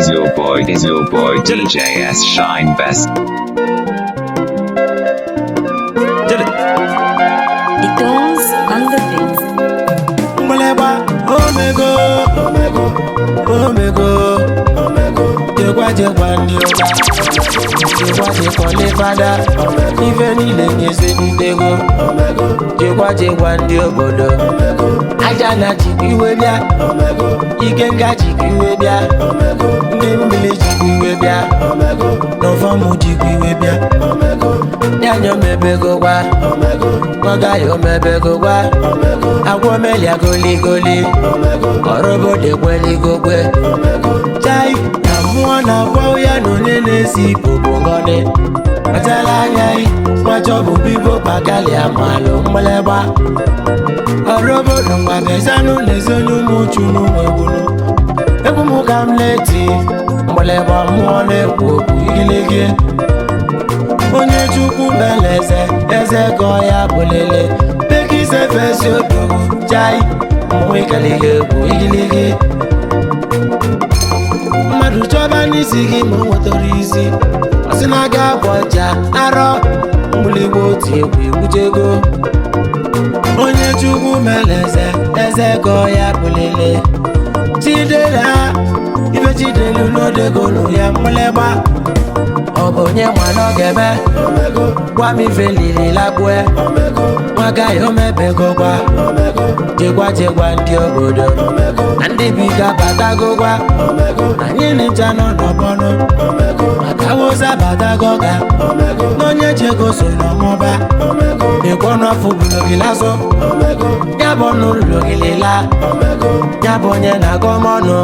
is your boy DJ S Shine Best. Anyidons on the beat. Jekwa ndị ụka jekwa fada ife niile nyeze n'itego jekwa ndị obodo aja na jikwa iwe bịa ike nga jikwa iwe bịa ndị mmiri jikwa iwe bịa n'ọfọmụ jikwa iwe bịa yanyo mebego gwa nwagayo mebego gwa agwọ melia goligoli ọrọbode gweligogwe chai na mmụọ na-agwa ya na onye na-esi popo ngọdị kpatara anya nwachọbụ bibo kpakali amalụ mgbalịgba ọrọbode mgbabezanụ na-ezi onye ụmụchu n'ụmụegbulu egwu m ka m leti mgbalịgba mmụọ na-ekwu okwu igiligi onye chukwu mele eze gọọ ya bụlele bekise fesi odogwu chai mmụọ ikaliga egwu igiligi mmadụ chọba n'isi gị ma o nwetara isi ọ sị na aga agba ọja arọ mgbuligbo otu egwu egwujego onye chukwu mele eze gọọ ya bụlele chidera ife chidelu n'odegolu ya mgbalịgba ọ bụ onye nwa na ọ ga-eme gwa m ife lili lagbue nwaga ya omebego gwa jekwa ndị obodo na ndị biga batago gwa anyị nịcha nọ n'ọbọnụ maka woza batago ga n'onye jego so n'ọmụba ekwonofu bulogilaso ya bụ n'ụlọgilila ya bụ onye na-agọ mọnụ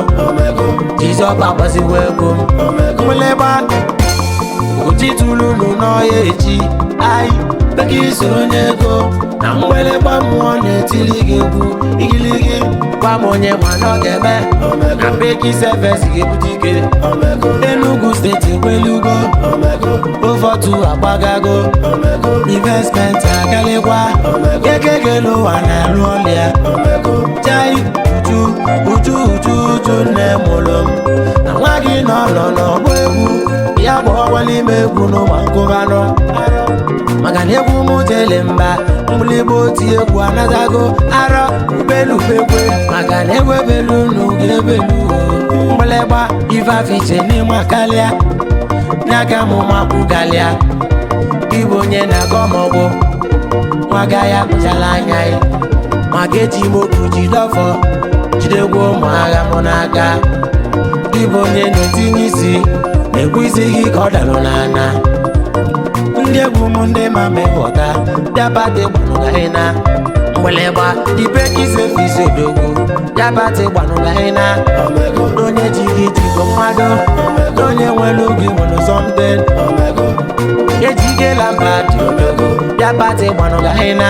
jizọba gbaziwo egwu mgbịlịgba Ojitulunu n'ọya echi ai bekisi onye ego na mgbịlịgba mmụọ na-etili gị egwu igiligi gwa m onye nwa na ọ ga-eme na bekisi efesi ga-ebute ike Enugu steeti ekwelugo ovotu agbagago investment agalikwa ekekele ụwa na-alụ ọlịa chai uju nne mụrụ m na nwa gị nọ n'ọgbọ egwu ya bụ ọwali ime egwu n'ụwa nkụbanụ maka na egwu m jele mba mgbịlịgba oti egwu anadago arọ ubelubekwe maka na egwu ebelu n'oge ebelu mgbịlịgba ife afiche n'ime akarịa n'aka m makwugalịa ịbụ onye na-agọ mọgwụ nwaga ya kpụchala anya ya maka eji m okwu jidọfọ jidegwu ụmụ agha m n'aka ịbụ onye na-etinye isi na-ekwu isi gị ka ọ dalụ n'ana ndị egwu m ndị ma mepụta bịabate gbanụgaghịna mgbịlịgba dibekise fisi odogwu bịabate gbanụgaghịna n'onye ji gị jikọ mmadụ n'onye nwere oge nwere sọmten ejigela mba dị odogwu bịabate gbanụgaghịna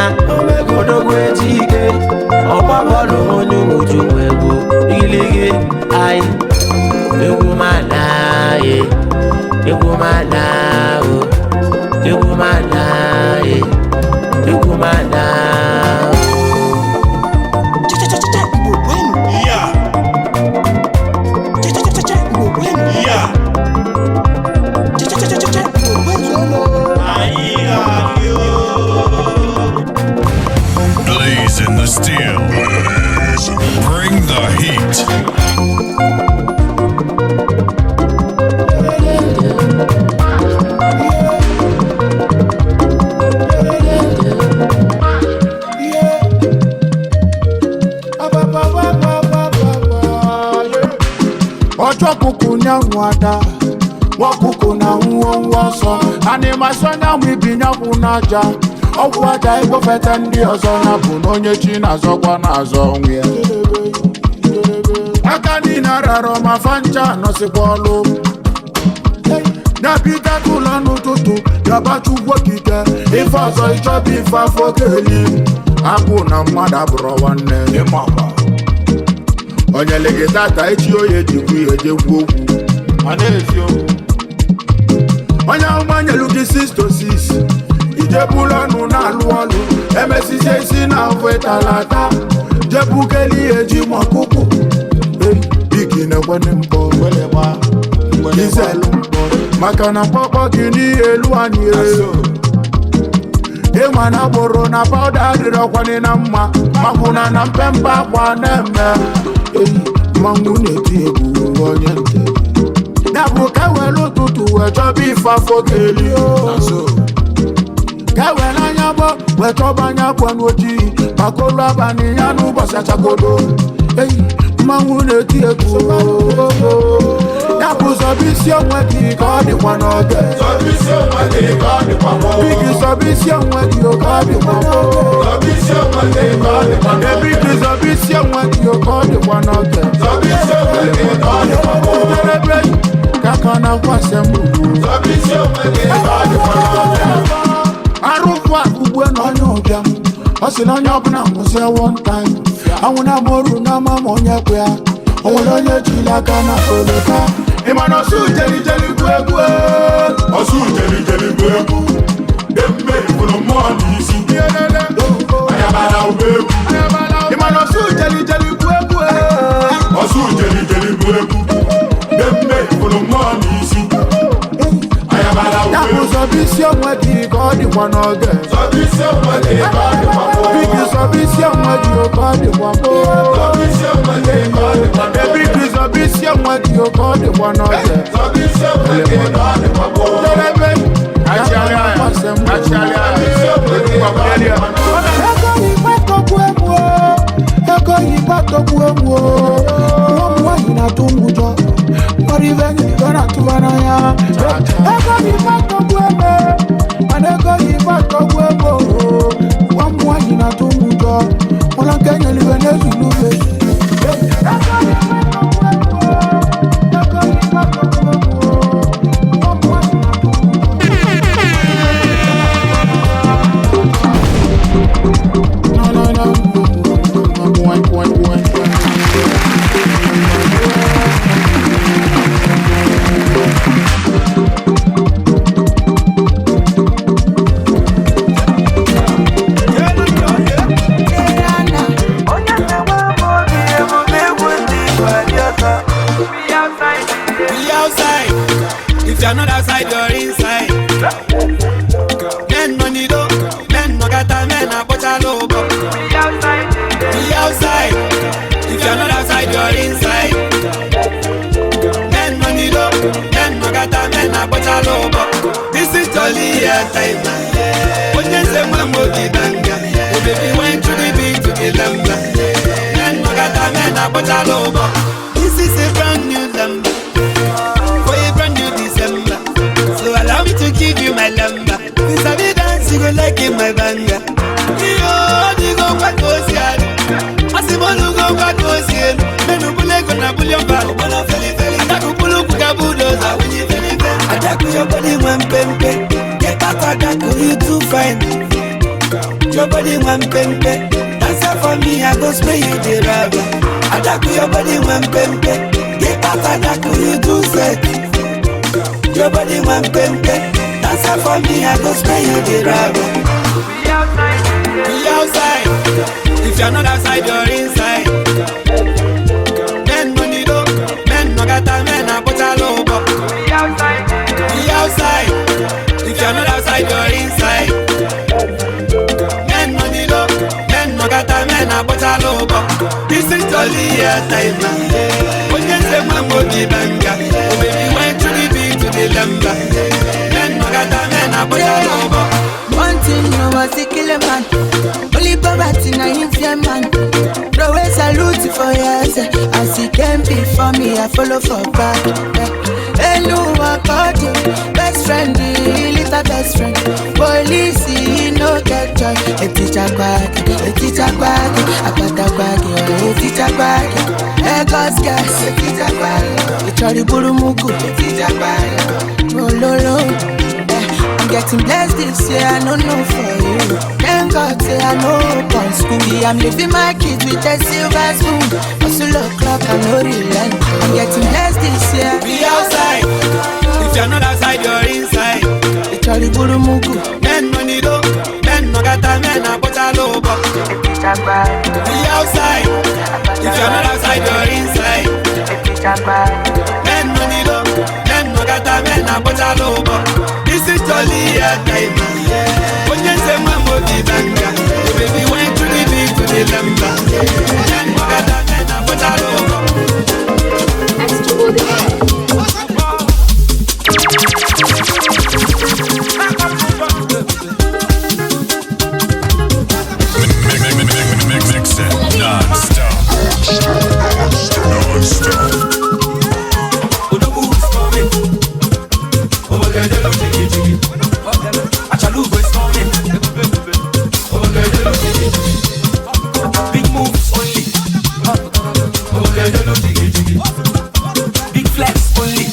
odogwu eji ike ọgba bọọlụ onye uju nwe egwu igiligi ai egwu mana egwu mana egwu mana egwu mana Blaze in the steel. Bring the heat. Ọjọ́ kúkú ní àwọn àdá wọ́n kúkú na wọ́n sọ animation na ibi nyakwu n'aja ọgwụ aja igbofete ndị ọzọ na bụ n'onye chi na-azọkwa na-azọ onwe ya aka niile ararọ ma fancha nọsikwa ọlụ nyabidata ụlọ n'ụtụtụ yabachukwu okike ife ọzọ ịchọba ife afọ ga-eli abụ na mmadụ abụrọ nwanne onye legitata echi oye jikwu ihe jekwu okwu a na-esi okwu onye ọgbanyelu gị 6 to 6 ijebulu ọnụ na-alụ ọlụ emesizie isi na mfe talata jebukeli ihe ji ma ọkụkụ biki na-ekwene mpọ Diesel maka na mkpọkpọ gị n'elu anyị ịma na gboro na powder adịrọkwanye na mma makwụna na mpempe akwa na-eme eyi mmanwụ na-eti egwu onye nte ya bụ ka ewere ụtụtụ wee chọba ife afọ ga-eli ka ewere anya gbọ wee chọba anya gbọ n'ojii maka olu abalị ya n'ụbọchị achagodo eyi mmanwụ na-eti egwu ya bụ zọba isi onwe gị ka ọ dịkwa n'oge bigi zọba isi onwe gị ka ọ dịkwa n'oge bigi zọba isi onwe gị ka ọ dịkwa n'oge ka ka na-akwasị mgbu arụkwu ugwe na onye ụbịam ọ sị na onye ọbụla nwụzie one time anwụ na moru na ama ma onye kwe ya o nwere onye jiri aka na kolota ịma na ọsụ jeli bụ egwu ọsụ jeli bụ egwu emme ifụrụ mmụọ n'isi ayabara ụgbọ egwu ịma na ọsụ jeli bụ egwu ọsụ jeli bụ egwu emme ifụrụ mmụọ n'isi ya bụ zọba isi onwe gị ka ọ dịkwa n'oge bigi zọba isi onwe gị ka ọ dịkwa bigi zọba isi onwe gị ka ọ dịkwa n'oge ego yipatokwu egwu ụmụnwaanyị na-atụ ụjọ mkpọrọ ibe enyi ọ na-atụba n'anya ego yipatokwu egwu mana ego yipatokwu egwu ụmụnwaanyị na-atụ ụjọ ụlọ nke enyere ibe na-ezu n'ube If you're not outside, you're inside. Men money do, men no gata, men a bocha lobo. Be outside. If you're not outside, you're inside. Men money do, men no gata, men a bocha lobo. This is jolly time. When you say mambo di banga, oh baby went to the beat to the lamba. Men no gata, men a bocha lobo. This is a brand new lamba. Allow me to give you my number. This a big dance, you go like in my banga. You go back to Ocean. I see Molu go back to Ocean. Menu Bule gonna pull your back. Attack Pulu Pukabudos. Attack your body one pempe. Get back attack you too fine. Your body one pempe. Dance for me, I go spray you the rubber. Attack your body one pempe. Get back attack you too set. Your body one pempe. Dance for me, I go spray you the rubber. Be outside. If you're not outside, you're inside. Men money do, men no gata, men a bocha lobo. Be outside. If you're not outside, you're inside. Men money do, men no gata, men a bocha lobo. This is jolly time. When you say mambo di banga, oh baby went to the beat to the lamba. Men no gata, men a bocha lobo. One thing no was to kill a man. Only poverty na him fear man. Throw a salute for years. As he came before me, I follow for back. Hey, no, I caught you. Best friend, little best friend. Police, he no get joy. A teacher bag, a teacher bag. A pata bag, a teacher bag. A ghost gas, a teacher bag. A chori burumuku, a teacher bag. Oh, lolo. I'm getting blessed this year, I don't know for you. Thank God say I know on school. I'm living my kids with a silver spoon. Hustle o'clock, I know relent. I'm getting blessed this year. Be outside. If you're not outside, you're inside. It's all the burumuku. Men money do, men no gata, men a bocha lobo. Be outside. If you're not outside, you're inside. Men money do, men time. Onye se mama di banga. The baby went to the big to the lamba. Young mother than a potato. Mix it non-stop. Non-stop. Big moves only. Big flex only.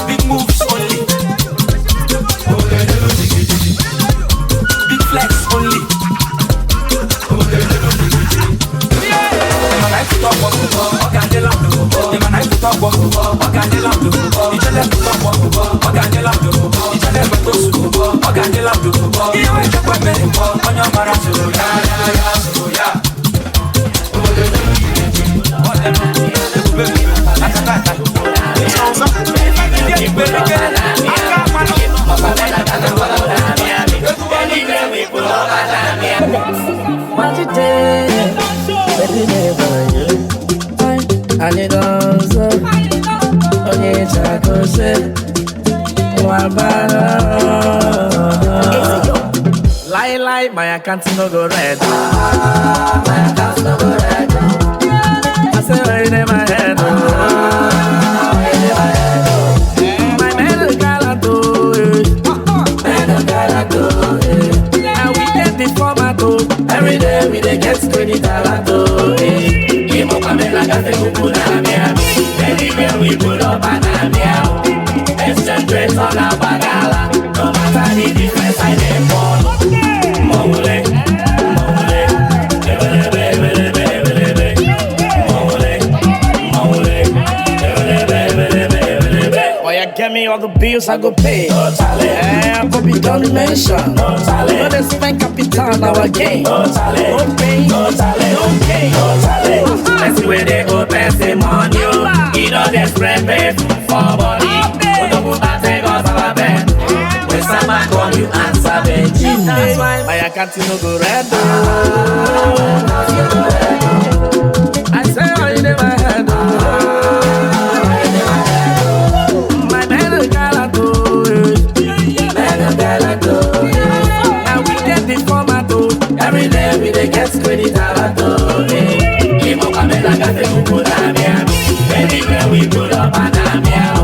Big moves only. Big flex only. Anyidons, onye chakose, wabara. Lie, my account no go red. My account no go red. I say right in my head. My man galato, and we get the format. Every day we dey get credit alato. Anywhere we pull up and I'm here. Exchange rates on our bagala. No matter the difference I dey follow. Mole. Boy, you get me all the bills I go pay. Yeah, Bobby don't mention. No they spend capital our game. No pain, no gain. Let's see where they go pass the money. You know they spread pay for body. But the woman take us on a bed. When someone call you answer the G. That's why my account no go red. I say I never had. My man galato. And we get the format. Every day we dey get credit alato. Anywhere we pull up and I'm here.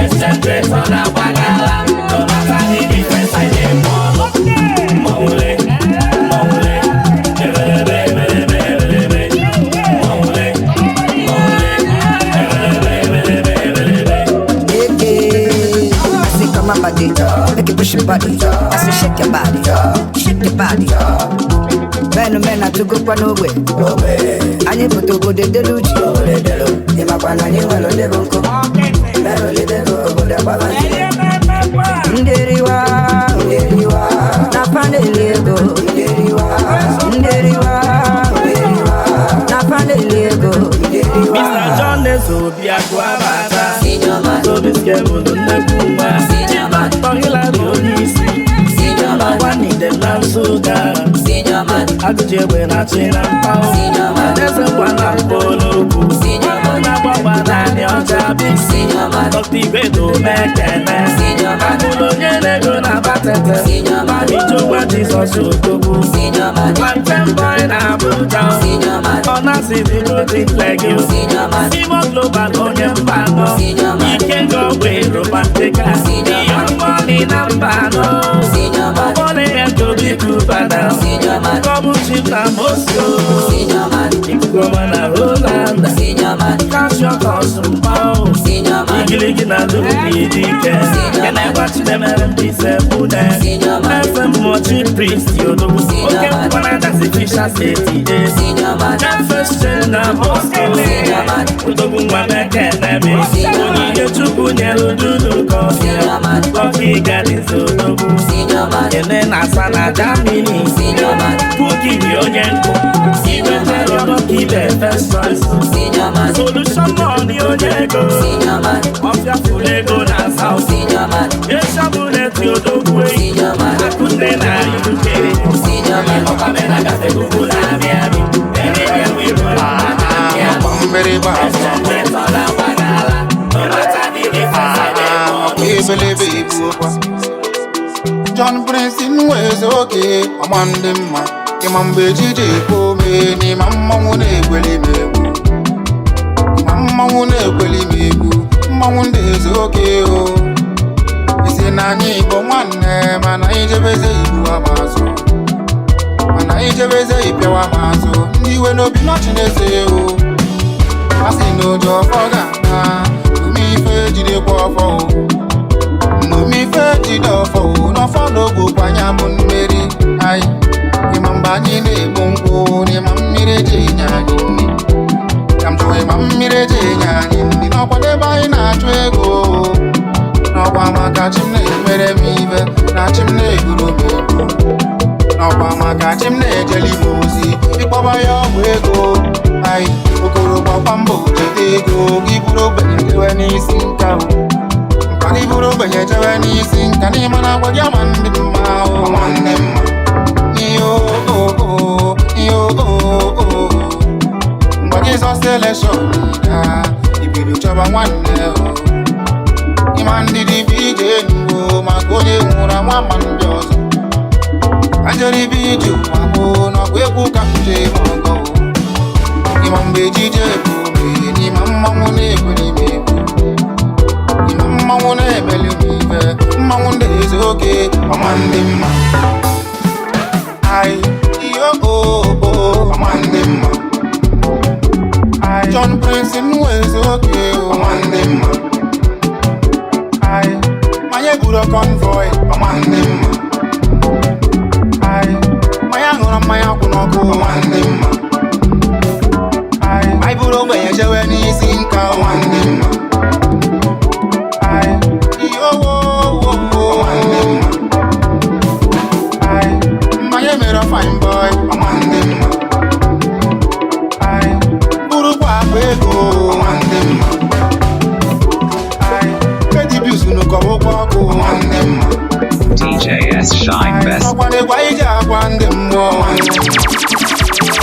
Exchange rates on our bagala. No matter the difference I dey follow. Mole. Body, make you push your body. I say shake your body, shake your body. Men to go kwa no way. Anye puto go de deluji. Ima kwa na nye wano de bonko. Mero le de go go de balanji. Nderiwa, na pane lego. Nderiwa, na pane lego. Mr. John Nezobi Aguabata. So this game will never move. Torila Dionisi. One in the land sugar. I could you when I chain and power. There's a one and polo. Na baba na your jabi. Talk the way to make and I could only go na batete. Mami Joe what is Jesus Otobu. Senior man. Plantain boy na Abuja. Senior man. Honestly, they don't think like you. Senior man. Simon Global on your panel. Senior man. You can go away, romantic. Senior man. Young money number no. Senior man. Money and to be good now. Senior man. Double chip na Moscow. Senior man. You go on a Roland. Senior man. Cash your custom pound. Senior man. Igiligi na do me dickens. Can I watch them and be seven? Senior man. FM mochi priest yodo. Okay, when I that's the fish I say today. Senior man. That first chain na Moscow. Senior man. Udogu mwana kenemi. Senior man. Onye chuku nyelu dudu kofi. Senior man. Lucky gardens odogu. Senior man. Yene na sana Germany. Senior man. Cookie yonyenko. Even tell lucky the first choice. Senior man. Solution money onyego. Senior man. Mafia fulego na south. Senior man. Yesha buleti odogwe. Senior man. Akunde na UK. Senior man. Okamena gase kukula miami. Eneye wibo na miami. Bambere baba, Metola wagala. Omata didi fasade. ebelebe ibuokwa. John Prince inweze oke, ọmandị mma. Ịma mgbe ejije ekpome, n'ịma mmanwụ na-egweli m egwu. Ịma mmanwụ na-egweli m egwu, mmanwụ ndị eze oke o. Isi na anyị Igbo nwanne, mana ijebeze Igbo amazụ. Mana ijebeze ịpịawa amazụ, ndị iwe n'obi nọchi na-eze o. Asị n'ojo ọfọ ga-ana, ume ife jidekwa ọfọ o. Ume ife jide ọfọ o, n'ọfọ n'ogbo kwanya bụ mmeri anyị. Ịma mgbe anyị na-egbu nkwụ, n'ịma mmiri eji enye anyị nri. Ka m jụọ ịma mmiri eji enye anyị nri, n'ọkwa n'ebe anyị na-achụ ego. N'ọkwa maka chi m na-emere m ibe, na chi m na-eguru m egwu. N'ọkwa maka chi m na-ejeli m ozi, ịkpọba ya ọgwụ ego. Anyị okoro gbakwa mbọ jide ego, gị bụrụ ogbenye jewe n'isi nka o. Nkwa gị bụrụ ogbenye jewe n'isi nka, n'ịma na agwa gị ama ndị mma o. Nwanne mma ihe ogogo, ihe ogogo. Mgbe Jizọs elekshọn ga, ibido chọba nwanne o. Ịma ndị dịbụ ije enuwo, maka onye nwụrụ anwa ma ndị ọzọ. Ajọrọ ibe ije ụwa bụ n'ọgwụ egwu ka m jee ọgọ. Ịma mgbe ejije ekpome, n'ịma mmanwụ na-ekwere m egwu. Ịma mmanwụ na-emeli m ibe, mmanwụ ndị eze oke, ọma ndị mma. Ai, iyo ọma ndị mma. Ai, John Prince nweze oke, ọma ndị mma. Ai, manye buru convoy, ọma ndị mma. Ai, manye ṅụrụ mmanya kwụ n'ọkụ, ọma ndị mma. Ai, buru ogbenye jewe n'isi nka, ọma ndị mma. Ai, iyo ọma ndị mma. Ai, mmanya mere fine boy, ọma ndị mma. Ai, burukwa akpa ego, ọma ndị mma. Ai, edibus n'ụkọwa ụgwọ ọkụ, ọma ndị mma. DJS Shine Best. Ọkwa na-egwa ije akwa ndị mmụọ, ọma ndị mma.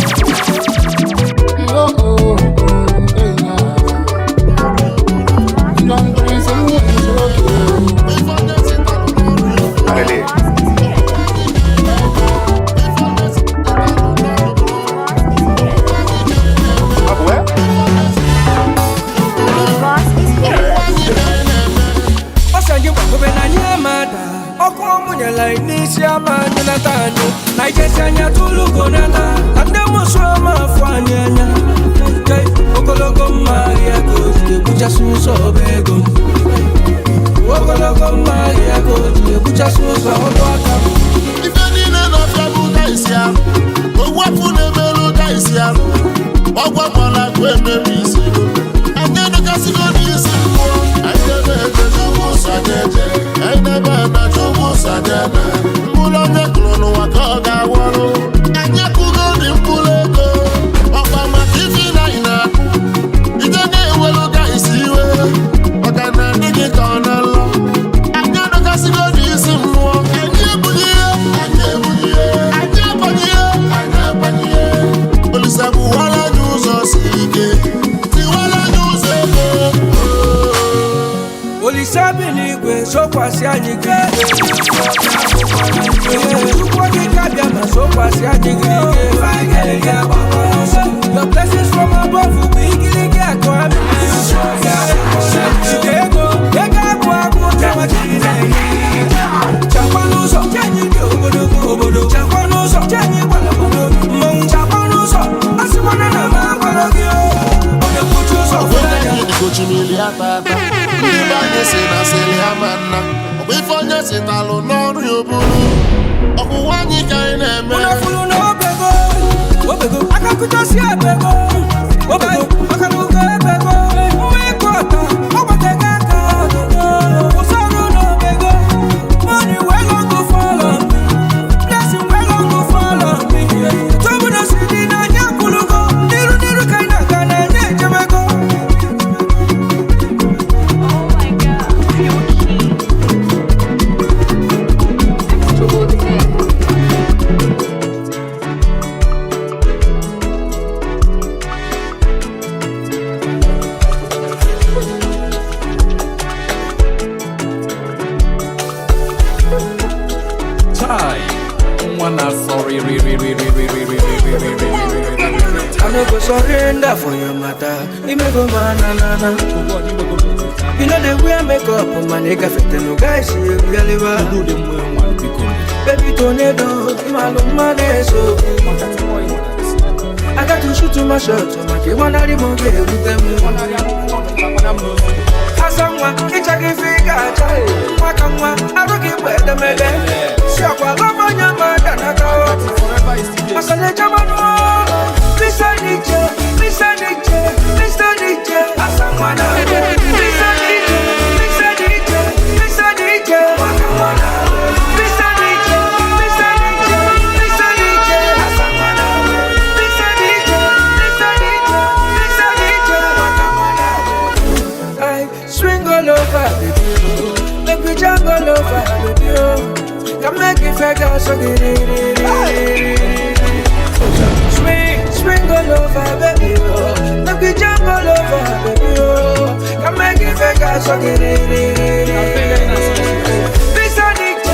Ife niile n'ọfịa bụ ụda isi ahụ, ogwapụ na-emerụ ụda isi ahụ, ọgwakwala akụ emerụ isi. Anyị edokasịgo n'isi mmụọ, anyị debe ebe chukwu sajeje, anyị debe ebe chukwu sajebe. Mkpụrụ onye kụrụ n'ụwa ka ọ ga-awọrụ, anyị akụgo dị mkpụrụ ego. Ọkwa maka ife na ị na-akụ, ije na-ewere ụda isi iwe, maka na ndị gị ka ọ na-alọ. Anyị edokasịgo n'isi mmụọ, anyị ebughị ihe, anyị ebughị ihe, anyị abanye ihe, anyị abanye ihe. Olise bụwara anyị ụzọ siri ike, tiwara anyị ụzọ ego. Olise bi n'igwe sokwasị anyị gị. Chukwu okike osimiri atata ndị be anyị si na sili ama nna ọ bụ ife onye sitalụ n'ọrụ ya oburu ọkwụwa anyị ka anyị na-eme unafulu na obego akakuchasi ebego obego akakuko ebego umekota obatega aka usoro na obego money well on go follow blessing well on go follow me tobu na sidi na nyakulugo niru kaina kana nejebego. I no go surrender for your matter. You may go man. You know the way I make up on my nigga fit no guys you really well. Baby tornado, my love man so. I got to shoot to my shot, so my kid wanna remove it with them. Someone, it's a good figure, child. Wakamwa, I don't give a damn. So, I love on your mother. I said, Mr. DJ, Mr. DJ, Mr. DJ, someone, Mr. DJ, Mr. DJ, Mr. DJ, Wakamwana, Mr. DJ, Mr. DJ, Mr. DJ, someone, Mr. DJ, Mr. DJ, Mr. DJ, Wakamwana. I swing all over, baby. Make me jump all over, baby. Come make it fair, girl, so get it. Swing all over, baby. Make me jump all over, baby. Come make it fair, girl, so get it. Mr. DJ,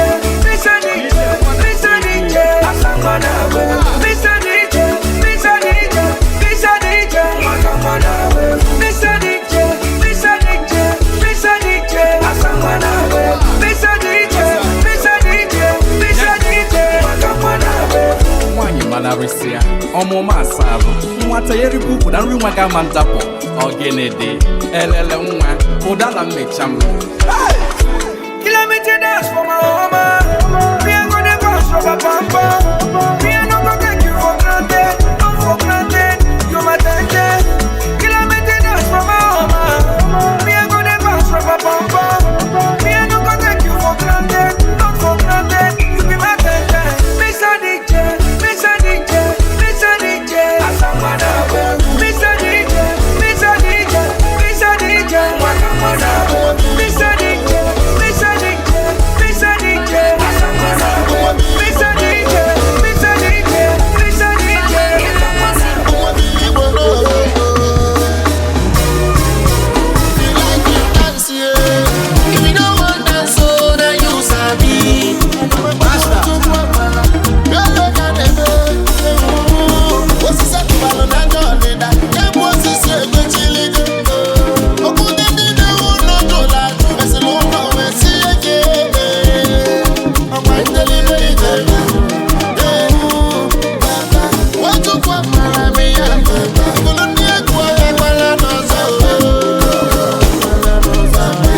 Mr. DJ, Mr. DJ, Asamana, Mr. DJ, Mr. DJ, Mr. DJ, Asamana, Mr. DJ, Mr. DJ, Mr. DJ, Asamana, Mr. DJ, Mr. DJ, Mr. DJ, Asamana. Wanyi manarisia, omo masabu. Mwata yeri buku na nri mwaga mantapo. Ogenede, elele nwa, udala mecham. Hey! Kilometer dance for my mama. We ain't gonna go for my pampa. We ain't not gonna take you for granted. Not for granted, you're my tante. Kilometer dance for my mama. We ain't gonna go for my pampa. We ain't not gonna take you for granted. Not for granted, you be my tante. Mr. DJ, Mr. DJ, Mr. DJ, Asamana. Mr. DJ, Mr. DJ, Mr. DJ, Wakamana. Mr. DJ, Mr. DJ, Mr. DJ, Asamana. Mr. DJ, Mr. DJ, Mr. DJ, Asamana. If you don't want dance, so then you sabi. Basta. What's the set to balance and done in that? Them was the same with chili. Oh, good day, they won't know to that. As a long way, see again. I'm going to leave it. What to come, Miami? I'm going to need to go and balance.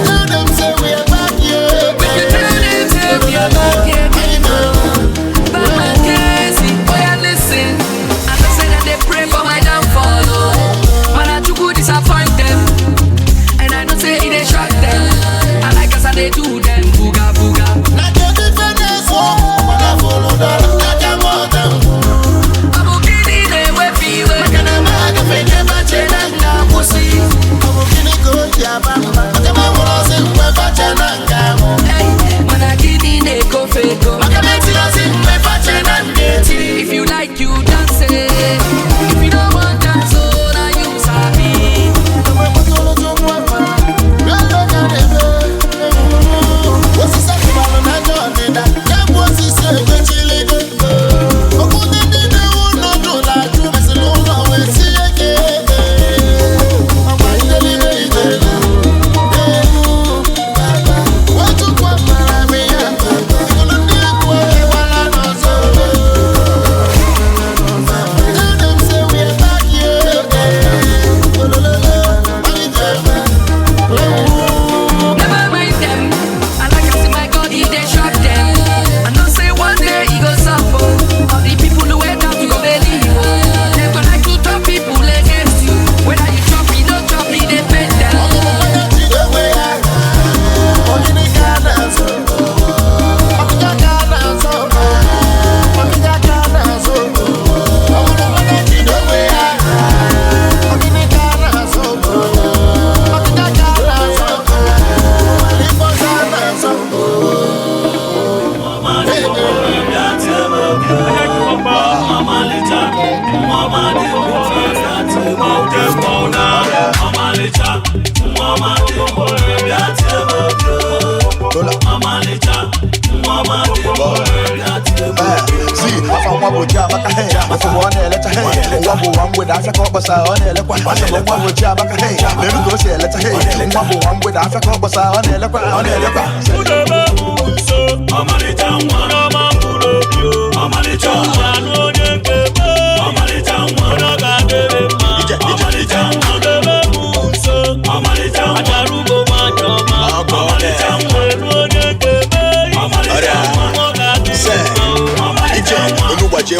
Tell them say we are back here. Tell them say we are back here. But my case, boy, I listen. I don't say that they pray for my downfall. Oh. Man, I too good disappoint them. And I don't say it they shock them. I like us and they do them. Booga, booga. Not your defenders, but I follow that. Not your mother. I'm okay, they way feel. I can't imagine if I never change that now, pussy. I'm okay, go, yeah, but I can't imagine if I change that now. Hey, man, I get in a go fake. I can't imagine if I change that now. If you like, you dance it. If you don't want dance, so now you sabi. What's the second one? I don't need that. Yeah, what's the second chili? Oh, good day, they won't know to that. You must know how we see again. I'm going to leave it. What to come, Miami? I'm going to leave it.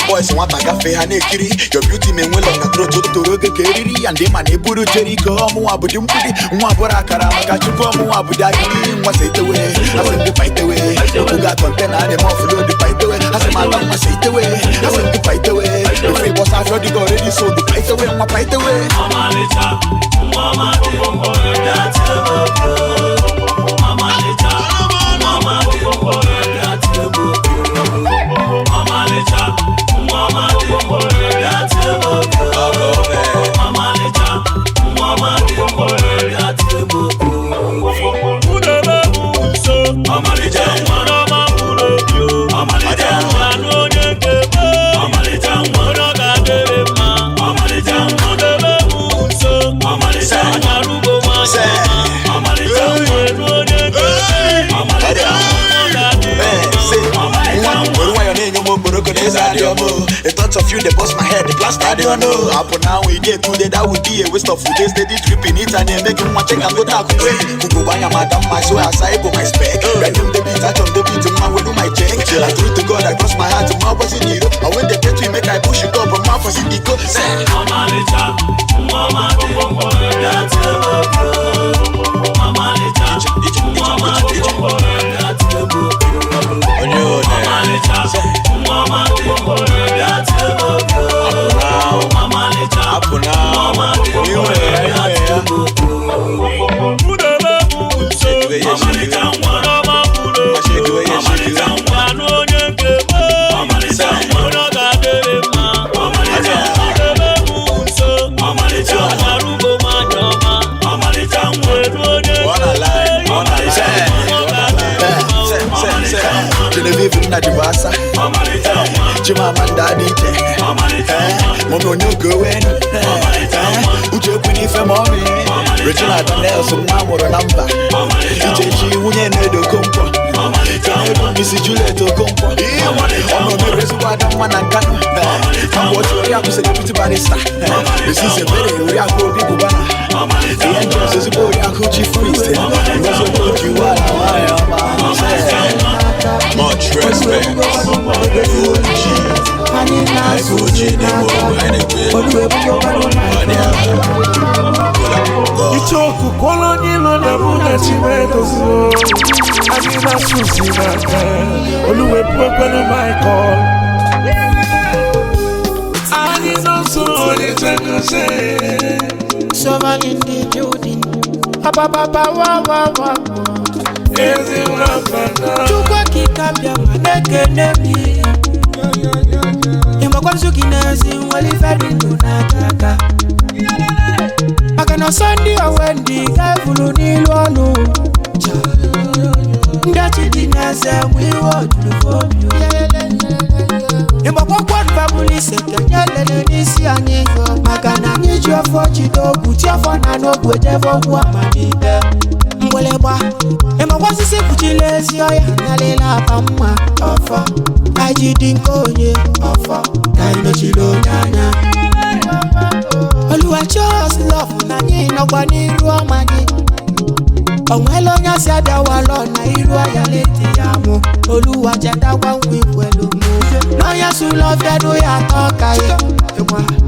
Boys want to cafe and ekiri. Your beauty may well on the throat to the keriri and the man eburu Jericho abudim pudi mwabora karama kachuko mwabudagi was it away. I said the fight away. You got content and the more flow the fight away. I said my mama say it away. I said the fight away. If it was after the already so the fight away, my fight away. Mama Lita, Mama that's Mama Lita, Mama that's Mama Lita, Mama that's Mama Lita, Mama that's The thoughts of you, they bust my head, the blast I don't know. Up now we get today, that would be a waste of food. They steady dripping it and they make one check and go talk away. Kuku banya madam, my soul, I say go my spec. Random the beat, I jump the beat, man will do my check. I threw to God, I cross my heart, my was in it. And when they get to make I push it up, and my was in the go. Say, Mama Lita, Mama that's Mama Lita, Mama that's Mama that's Genevieve na Divasa, Chimamanda DJ, Mono no go in, Uche Queen for mommy, Regina Nelson, Mamma number, DJ Winnie do Compo, Missy Juliet Compo, I'm a reservoir one and can. I'm watching the opposite of the barista. This is a very real people. The entrance is a boy, I could you freeze it. You are much respect. Ichoku koloni lo na buna chimeto zo. Amina susi na Oluwe pwepelu my call. Anyidons so ni tenose. Somval in the building. Papa wa. Ezi unafana. Chukwa kikambia maneke nebi. Imba kwa msuki nezi wali feri tunataka. Makana sondi wa wendi kevulu nilwanu. Ndachi dineze wiwo tulufomyo. Imba kwa fabuli seke nyelele nisi anyiyo. Makana nijua fochito kuchafo na nogwe devo kwa manide. Mweleba Ema wasisi kuchilezi oya Nalela pamwa Ofa Ajidinkonye Ofa Kaino chilo nyanya Oluwa chose love na nyino kwa niru omani Omwelo nyasi adawalo na iru ayaleti yamu Oluwa jada wa mwikwelu mu Noya su love yadu ya toka ye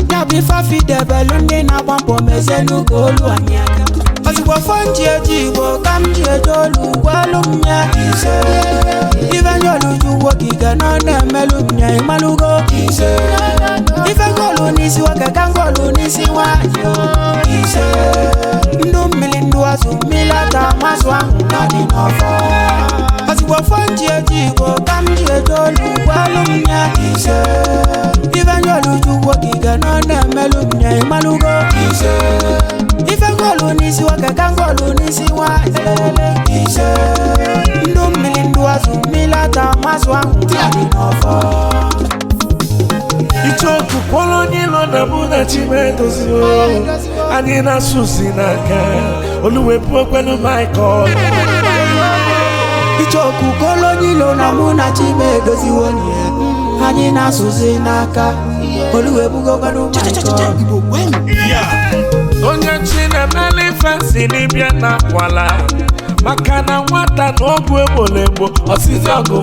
Nyabi fafi debelu na wampo mezenu golu anyaka Asibo fonji ejibo kamji ejolu walumnya ise Ivenjolu juwo giga nane melumnya imalugo ise Ifengolu nisi wake kangolu nisi wanyo ise Ndu milindu asu milata maswangu nadi nofo Asibo fonji ejibo kamji ejolu walumnya ise maswa ngadi nofo. Ichoku kolonyi lona muna chimedozo. Anina susinaka. Oluwepo kwenu Michael. Ichoku kolonyi lona muna chimedozo. Anina susinaka. Oluwepo kwenu Michael. Onye chine meli fancy libya na kwala. Makana nwata n'ogwu egbolegbo osisi ọgụ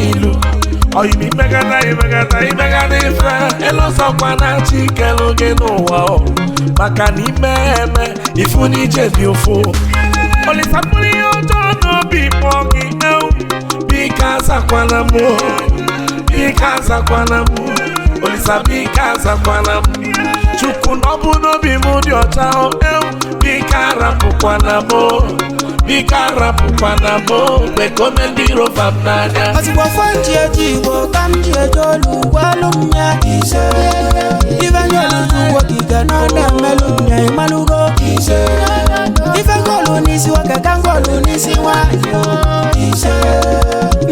ilu. Oyimi megada ife elosokwa na chikelu gị n'ụwa maka na ime eme ifu n'ije dị ụfụ. Olisapụrụ ihe ọjọọ n'obi kpọọ gị bika azakwana m Olisa bika azakwana m Chukwu n'ọbụ n'obi m dị ọcha bika rapụkwana m Bika rapụkwana m Bekome ndị rofa m n'anya Ozigbo fonji Igbo ka m ji ejolu gwalụ m ya ise Ife nyolu n'ugwo giga n'ọdụ mmelụ m ya ịmalụgo ise Ife ngolu n'isi nwoke ka ngolu n'isi nwanyị ise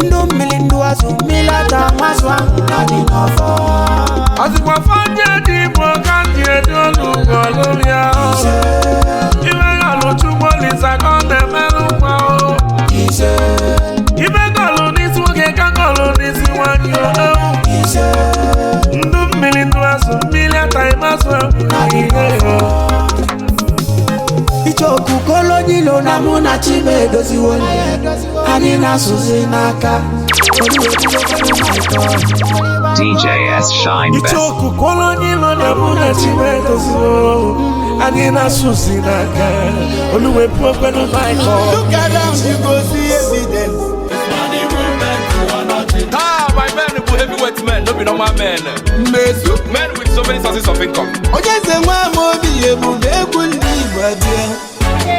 Ndụ mmiri ndụ azụ mmiri ata masụ ahụ na dị n'ọfọ Ozigbo fonji Igbo ka m ji ejolu gwalụ m ya Ife nyolu chukwu Olisa ka ọ na-emelụ nwa Ife ngolu n'isi nwoke ka ngolu n'isi nwanyị Ndụ mmiri ndụ azụ mmiri ata ịmasụ ahụ na ihe Ichoku kolonyi lona muna chimedoziwo Ani nasuzi naka DJ S Shine Best. Ichoku kolonyi lona muna chimedoziwo Ani nasuzi naka Oluwepo kwenu Michael. Look around, you go see evidence. My men who heavyweight men, no be normal men. Men with so many sources of income.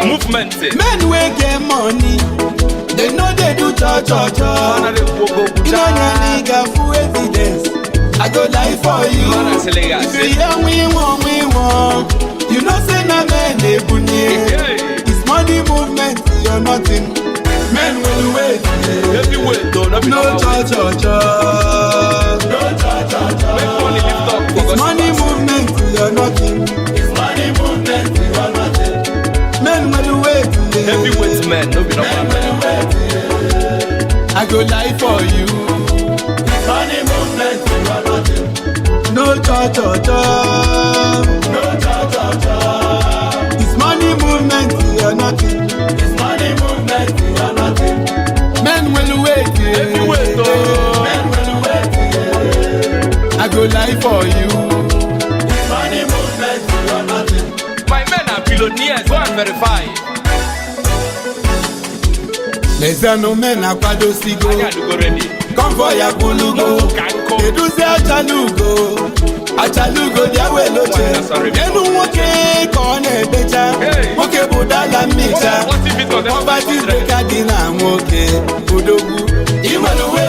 Movement. Men wey get money, they know they do cha. You know your nigga full evidence. I go lie for you. If you hear we want. You know say na men they bunye. It's money movement, you're nothing. Men will wait. Heavyweight though, no cha. Make money lift up. It's money movement, you're nothing. It's money movement, you're nothing. Men will wait. Heavyweight men, no be normal men. I go lie for you. It's money movement, you're nothing. No cha. No cha. It's money movement, you're nothing. It's money movement, you're nothing. Men will wait. Heavyweight though. Men will wait. I go lie for you. It's money movement, you're nothing. My men are billionaires, go and verify. Lezano men akwado sigo. Convoy akulugo. Eduzi achalugo diawe loche. Enu nwoke kone becha. Nwoke budala micha. Poverty breaker dina nwoke budogu. Imanuwe.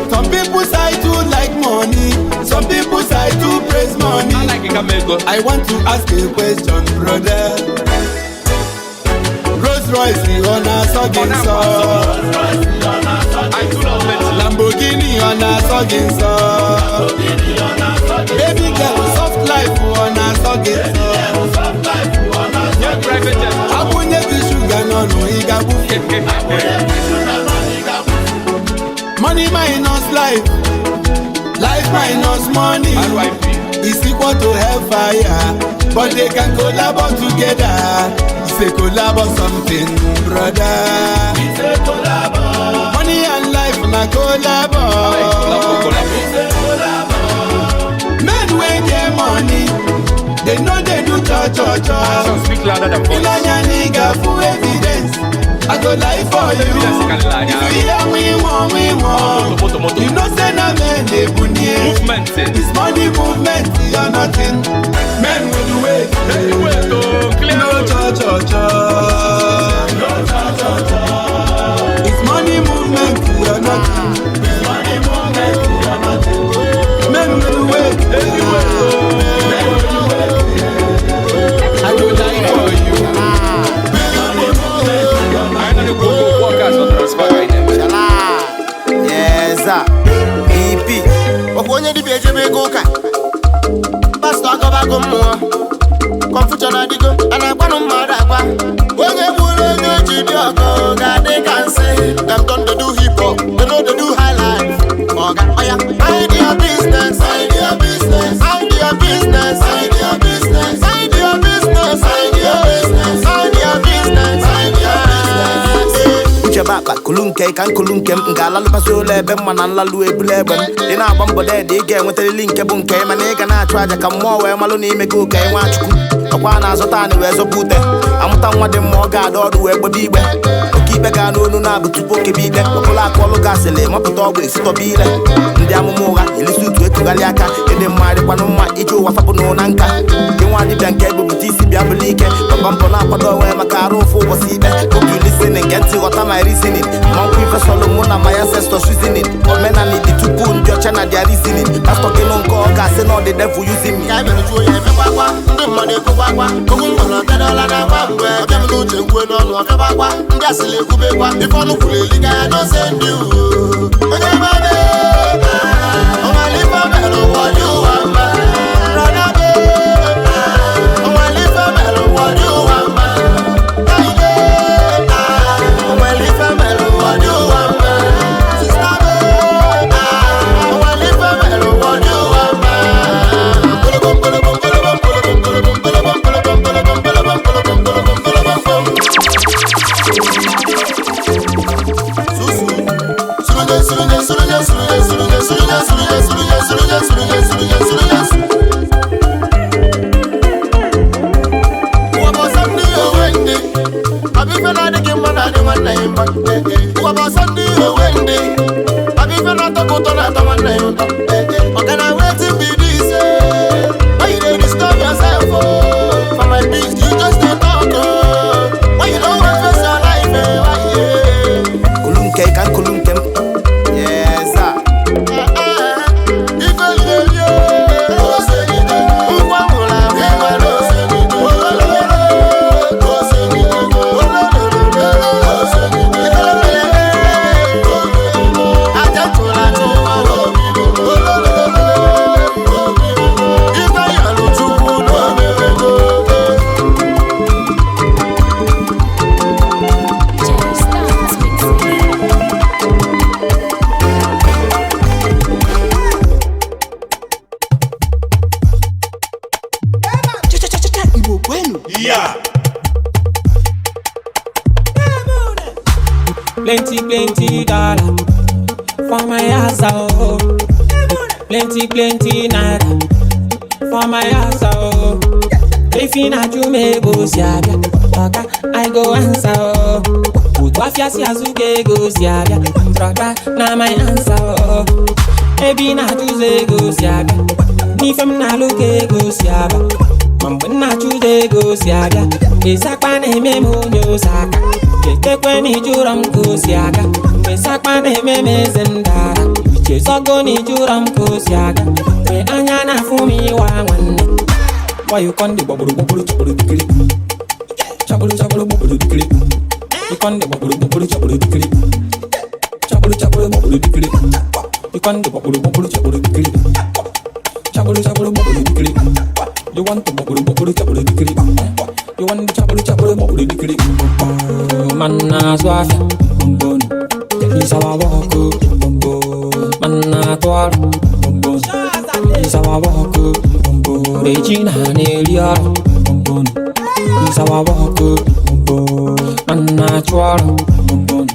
Some people say to like money. Some people say to praise money. I want to ask a question, brother. Rolls Royce on a sogging song. Lamborghini on a sogging song. Baby girl, soft life on a sogging song. Abunye the sugar no igabu. Money minus life. Life minus money is equal to hellfire. But they can collaborate together. It's a collab or something, brother. It's a collab. Money and life na collab. It's a collab. Men wey get money, they know they do cha. Speak louder than voice. Ilanya nigga full evidence. I go lie for you. If you hear we want. You know say na men they bunye. Movement. It's money movement, you're nothing. Men will wait. Heavyweight though, clear. No cha. It's money movement, you're nothing. It's money movement, you're nothing. Men will wait. Heavyweight though. I go die for you. I know the go workers on transfer right now. Yes, sir. onye dibịa ejebe ego ụka pastọ agọbago mmụọ confusion adịgo a na-agbanụ mmadụ agba onye gburu onye oji dị ọgọ ga-adị ka nsị dem don dey do hip hop they no dey do high life oga oya mind your business mind your business mind your business mind your business mind your business mind your business mind your business mind your business uche bakpa kulu nke ka nkulu nke m ga-alalụbasị ụlọ ebe mma na nlalụ ebule egbe m ị na-agba mbọ deede ị ga-enwetarịrị nke bụ nke mana ị ga na-achụ aja ka mmụọ wee malụ na ime gị ụka Nwachukwu ọkwa na-azụta anị wee zọba ute amụta nwa dị mma ọ ga-ada ọdụ wee gbebe igbe oke ikpe ga n'onu na-abụ tupu okebe ikpe ọbụla aka ọlụ gasịrị mapụta ọgwụ esitọba ire ndị amụma ụgha elisi utu etugharị aka ịdị mma dịkwanụ mma iji ụwa fapụnụ na nka gị nwa dịbịa nke ebupụta isi bịa bụla ike papa mpọ na-akwado onwe maka arụ ụfụ ụbọchị ikpe obi listening nke ntị ghọta my reasoning mankwu ife sọlụ mụ na my ancestors reasoning omenala dị tupu ndị ọcha na dia reasoning pastọ gị nụ nke ọ ga-asị na ọ dị devil using me ndị mmadụ ekwugbakwa okwu ngwọrọ bịadọla na agba mgbe ọbịa m n'uche nkwe n'ọnụ ọbịagbakwa ndị asịrị ekwubekwa ife ọnụ kwuru eliga ya n'ose ndị onye mmadụ ọmalife mere ụwa dị ụwa mma rọnabe ọmalife mere ụwa dị ụwa mma kaide ọmalife mere ụwa dị ụwa mma sistabe ọmalife mere ụwa dị ụwa mma Plenty dollar for my house, oh. Plenty naira for my house, oh. If you not you may go siaga, okay, I go answer, oh. Put off your siazuke go siaga, brother, na my answer, oh. Ebi na choose go siaga, ni fem na look go siaga. Mambo na choose go siaga, isakpa na memo nyo saka. Kekwe ni juram kusiaga, mesakpa na meme zendara. Iche sogo ni juram kusiaga, me anya na fumi wa wanne. Why you con the bubble dikiri? Chabulu bubble dikiri. You con the bubble dikiri. Chabulu dikiri. You con the bubble dikiri. Chabulu bubble dikiri. You want the bubble dikiri. You want the chabulu dikiri. Manna swafia, bombon. Isawa wako, bombon. Manna twar, bombon. Isawa wako, bombon. Regina nelia, bombon. Isawa wako, bombon. Manna twar, bombon.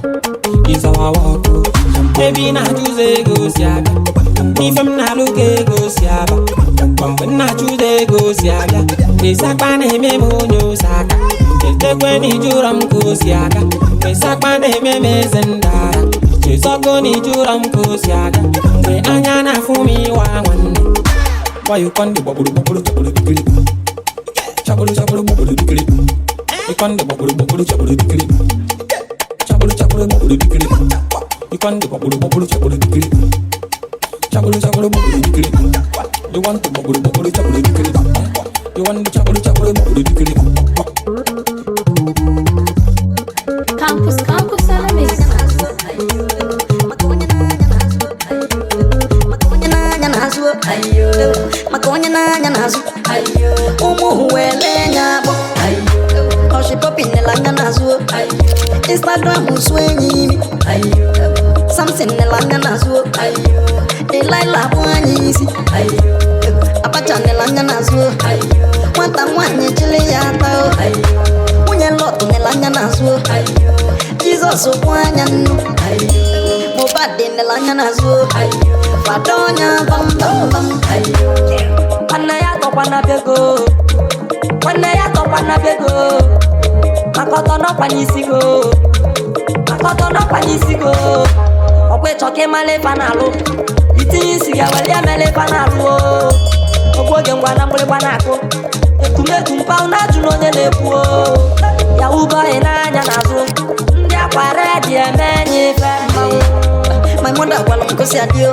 Isawa wako. Baby na choose go siaga. If I'm not looking go siaga. Bombon na choose go siaga. Isakpa na memo nyo saka. Kekwe ni juram kusiaga, mesakpa na meme zendara. Iche sogo ni juram kusiaga, me anya na fumi wa wanne. Why you con the bubble dikiri? Chabulu bubble dikiri. You con the bubble dikiri. Chabulu bubble dikiri. You con the bubble dikiri. Chabulu bubble dikiri. You want the bubble dikiri. You want the chabulu bubble dikiri. Campus a la mesa. n'azụ maka onye na-anya n'azụ ụmụ wele nya akpọ ọchịpọpi nela anya n'azụ Instagram su enyi imi Samson nela anya n'azụ Delilah bụ anyị isi Abacha nela anya n'azụ nwata nwaanyị chili ya ata nwunye Lọt nela anya n'azụ Jizọs kwụ anya nnu Mohbad nela anya n'azụ fada ọnya bambambam nwanne ya tọkwa na bego maka ọtọ n'ọkwa n'isi go ọkwa ịchọ ka ịmala ife na-alụ itinye isi ga weli emela ife na-alụ ogbu oge ngwa na mgbịrịgba na-akụ ekumeku mpaụ na-ajụ n'onye na-ekwu ya ụbọghị n'anya n'azụ ndị akwa redi eme enyi ife mmanwụ my mother gwara m gosi adịo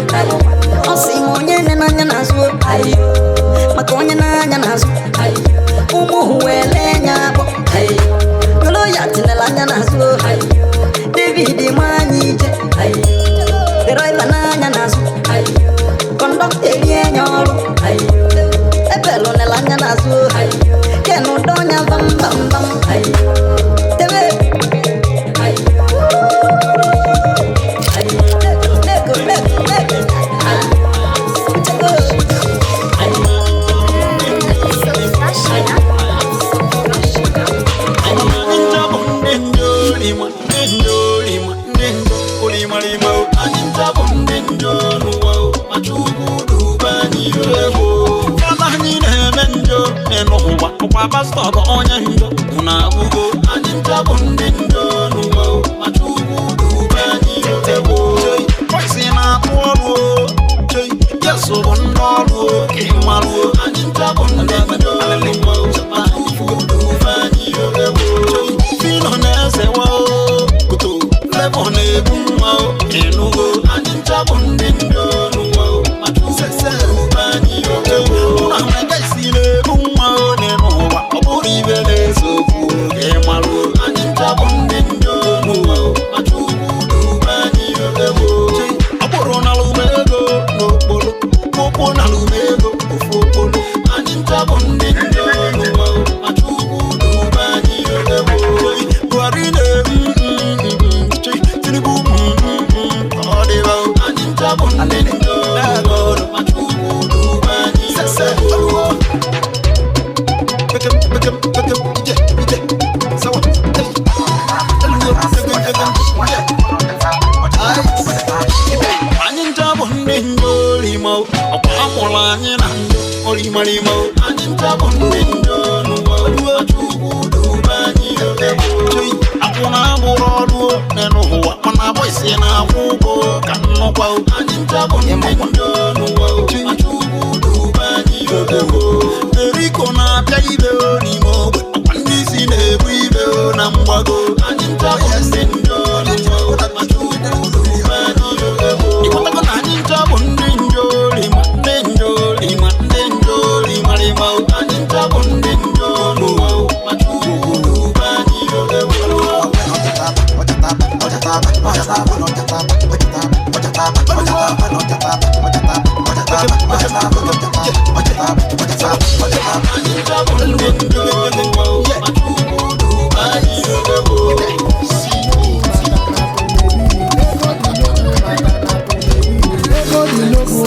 ọ sị m onye nne n'anya n'azụ maka onye n'anya n'azụ ụmụ wele nya akpọ golo ya tinela anya n'azụ David nwanyị ije dịrọiva n'anya n'azụ kọndọkta erie nya ọrụ ebelu nela anya n'azụ ken ụdọ ọnya bambambam tebe Kwa pastor bụ onye ndo na agụgo anyị ntabụ ndị ndo n'ụwa machugu dube anyị ebo kwesị na-atụ ọrụ yeso bụ ndị ọrụ ka ịmalụ anyị ntabụ ndị ndo n'ụwa machugu dube anyị ebo fino na-ezewa kuto lebo na-ebu mma ịnụgo anyị ntabụ ndị ndo n'ụwa machugu dube anyị ebo na megasi na-ebu mma ibe na-esokwu oge marụ anyị ntabụ ndị ndo n'ụwa machugu dube anyị ebo ọ bụrụ na alụmego n'okporo ụkwụ na alụmego ofu okporo anyị ntabụ ndị ndo n'ụwa machugu dube anyị ebo Buhari na-eri Tinubu ọ dịba anyị ntabụ ndị ndo n'ụwa machugu dube anyị ebo anyị ntabụ ndị ndo limo ọkwa akpọrọ anyị na ndo olimalimo anyị ntabụ ndị ndo n'ụwa machugu dube anyị ebo akwụ na-abụrụ ọrụ n'ụwa mana bọisi na-akwụ ụgwọ ka nnukwu anyị ntabụ ndị ndo n'ụwa machugu dube anyị ebo Eriko na-apịa ibe n'ime ogbe ọkwa ndị isi na-ebu ibe na mgbago anyị ntabụ ndị ndo n'ụwa machugu dube anyị ebo ịkọtago na anyị ntabụ ndị njolima ndị njolima ndị njolimarima anyị ntabụ ndị ndo n'ụwa machugu dube anyị ebo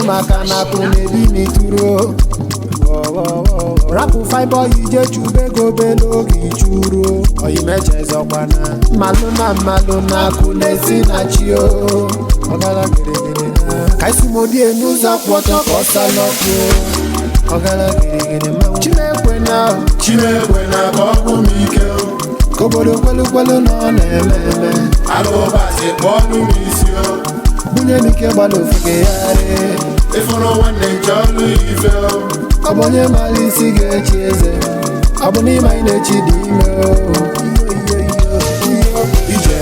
maka na kunebi mituro rapu fiber ije chubego belo gichuro oyimechezokwana maluna kunesi na chio ogala gere kaisumodi enuza kwoto kosaloko ogala gere ma chimekwe na bogu mikeo kobodo kwelu no na-eme alụbasị kpọnụ m isi bunye m ike gbala ofuge yare ịfụrụ nwanne nche ọlụ ife ọ bụ onye mara isi ga-echi eze ọ bụ n'ime anyị na-echi dị ime ije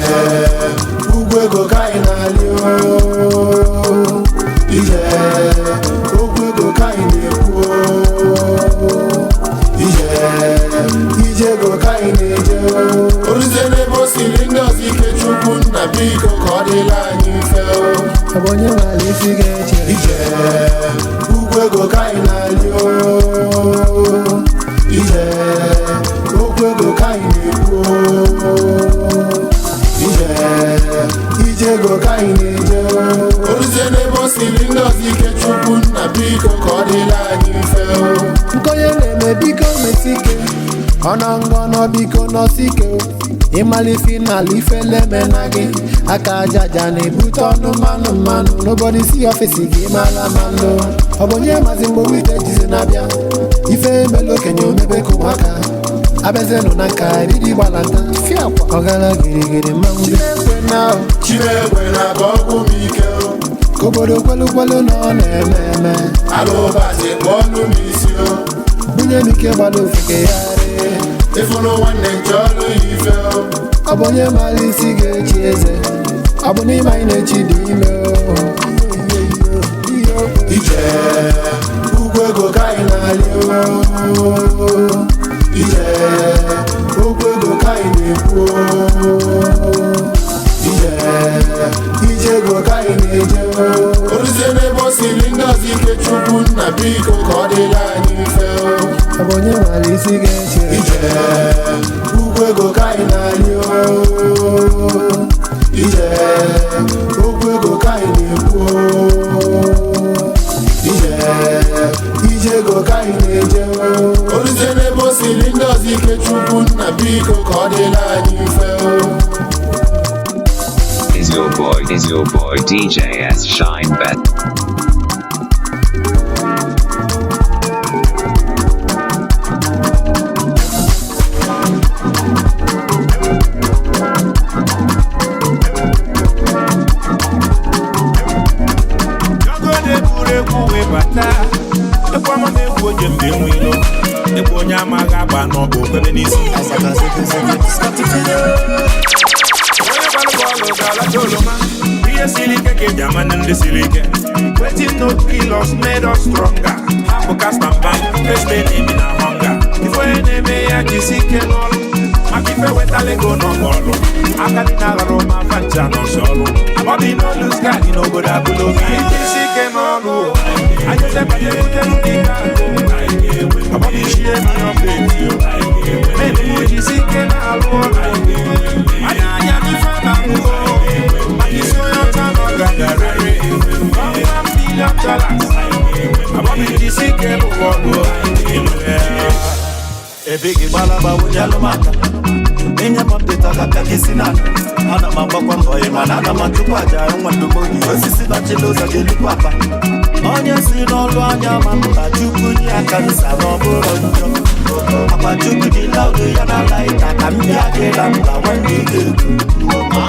ugwu ego ka anyị na-alị ije okwu ego ka anyị na-ekwu ije ego ka anyị na-eje oruzie n'ebe o siri ngozi ike chukwu nna biko ka ọ dịla anyị mfe ọ bụ onye mara isi ga-eche ije ugwu Okwego kainali o ije okwego kainekwo ije go kaineje oruzie n'ebe o siri ngozi ike chukwu nna biko ka ọ dịla anyị mfe nkonye na-eme biko metike ọnọngọnọ biko nọsike ịmalife n'ala ifeleme na gị aka ajaja na-ebute ọnụ mmanụ n'obodo isi ọfisi gị mara mmanụ ọ bụ onye mazi mgbe wite jizi na-abịa ife emela okenye omebe ka ụmụaka abịazenụ na nka eriri gbalanta ọgara girigiri mmanwụ Chinekwe na ka ọgwụ m ike ka obodo kwelu na ọ na-eme alụbazi bụ ọnụ m isi bunye m ike gbado ofeke ya ịfụrụ nwanne nche ọlụ ya ife ọ bụ onye mara isi ga-echi eze ọ bụ n'ime anyị na-echi dị ime ije ugwu ego ka anyị na-alị ije okwu ego ka anyị na-ekwu ije ego ka anyị na-eje oruzie n'ebe o siri ngozi ike chukwu nna biko ka ọ dịla anyị mfe ọ bụ onye mara isi ga-eche ije ugwu ego ka anyị na-alị ije okwu ego ka anyị na-ekwu ije ego ka anyị na-eje oruzie n'ebe o siri ngozi ike chukwu nna biko ka ọ dịla anyị mfe Is your boy DJ S Shine Bet. Waiting no kill us, made us stronger. Half a cast and bind, face the name in a hunger. If we enemy ya jisike nolo, makife wetale go no bolo. Akali na roma fancha no solo. Bobby no lose guy, no go da bulo. Jisike nolo, I just say pate kute nunika go. Bobby share me on baby. Maybe jisike na alo. Aya mi fana go. Maki so yo tano gagare. Ebigi balaba ujalo maka Enye mapita kaka kisinana Ana mabakwa mboye manana matukwaja Yungwa ndumogi Osisi bachiloza geli kwapa Onye sinolu anya mamuta Chukunyi akanisa noburo njo Apa chukuni laudu yana laita Kambia gela mta wendike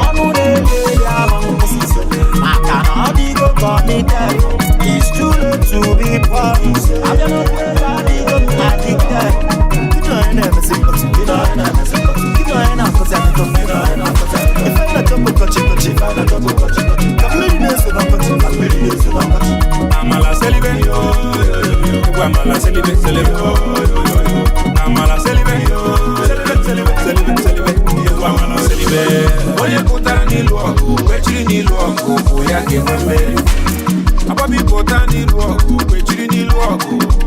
Anu nege ya mamusise Makana odigo komi devil It's too late to be promised I'm gonna put a odigo addicted never see but you know I never see but you know I never cause I don't know if I not double coaching if I not double coaching millions of millions of amala celibe amala celibe amala celibe amala celibe oye kota ni lo kwechiri ni lo ko ya ke mwere ababi kota ni lo kwechiri ni lo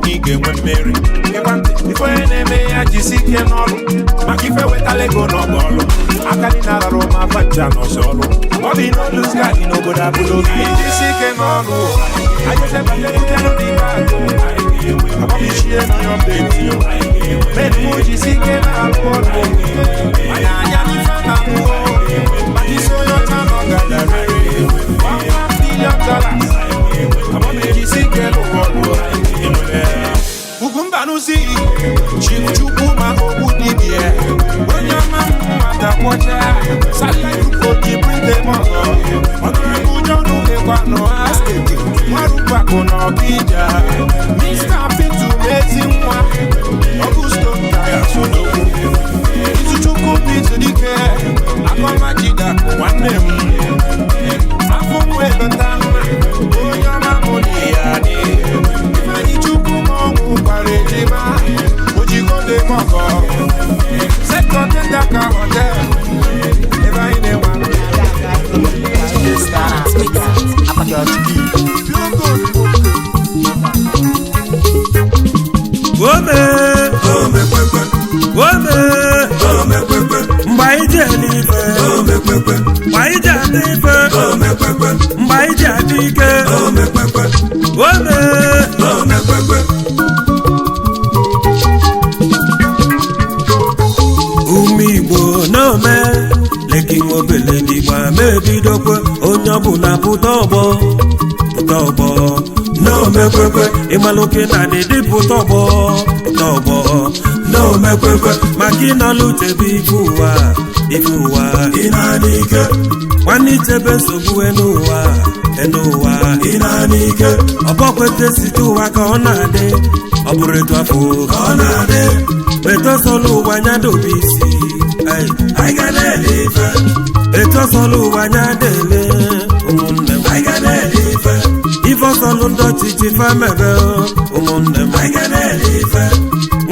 ni ke mwere ifo eneme ya jisike n'ọlụ maka ife wetala ego n'ọgbọlụ akali na roma facha n'ọsọlụ Bobby no lose guy n'obodo abụlụ gị jisike n'ọlụ ajọsebanye utelu n'ime agụ Bobby shie na your baby menụ jisike na-alụ ọlụ anya anya n'ife na mmụọ maka isi onye ọcha nọ gadarere $1 million Bobby jisike n'ụwọlụ Ugumbanusi, Chief Chukuma Obudibie, when your man mother watcher, Salai Koti bring them on. Honorable John Uwano ask it, Marupako no Bija, Mr. Pitu Mazing one, Augusto Kayasuno, Izuchuku Pitu Dike, Akomajida, one name, Akumwe Batang, Oyama Moniani. Parejima, Ojiko de Moko, Second and Daka Hotel, never in a one. This time, I'm n'ike ome ume Igbo n'ome leki nwobele n'Igbo mebidokwe onye ọbụla pụta ọgbọ n'omekwekwe ịmalụke na dịdị pụta ọgbọ n'omekwekwe maka ịnọlụtebe ife ụwa ị na-adị ike nwanne ichebe nsogbu n'ụwa ị na-adị ike ọbọkwete site ụwa ka ọ na-adị ọ bụrụ etu afọ ka ọ na-adị etosọlụ ụwa nya dobe isi anyị ga na-ele ife etosọlụ ụwa nya dele ụmụnne m anyị ga na-ele ife ife ọsọlụ ndị ọchịchị famebe ụmụnne m anyị ga na-ele ife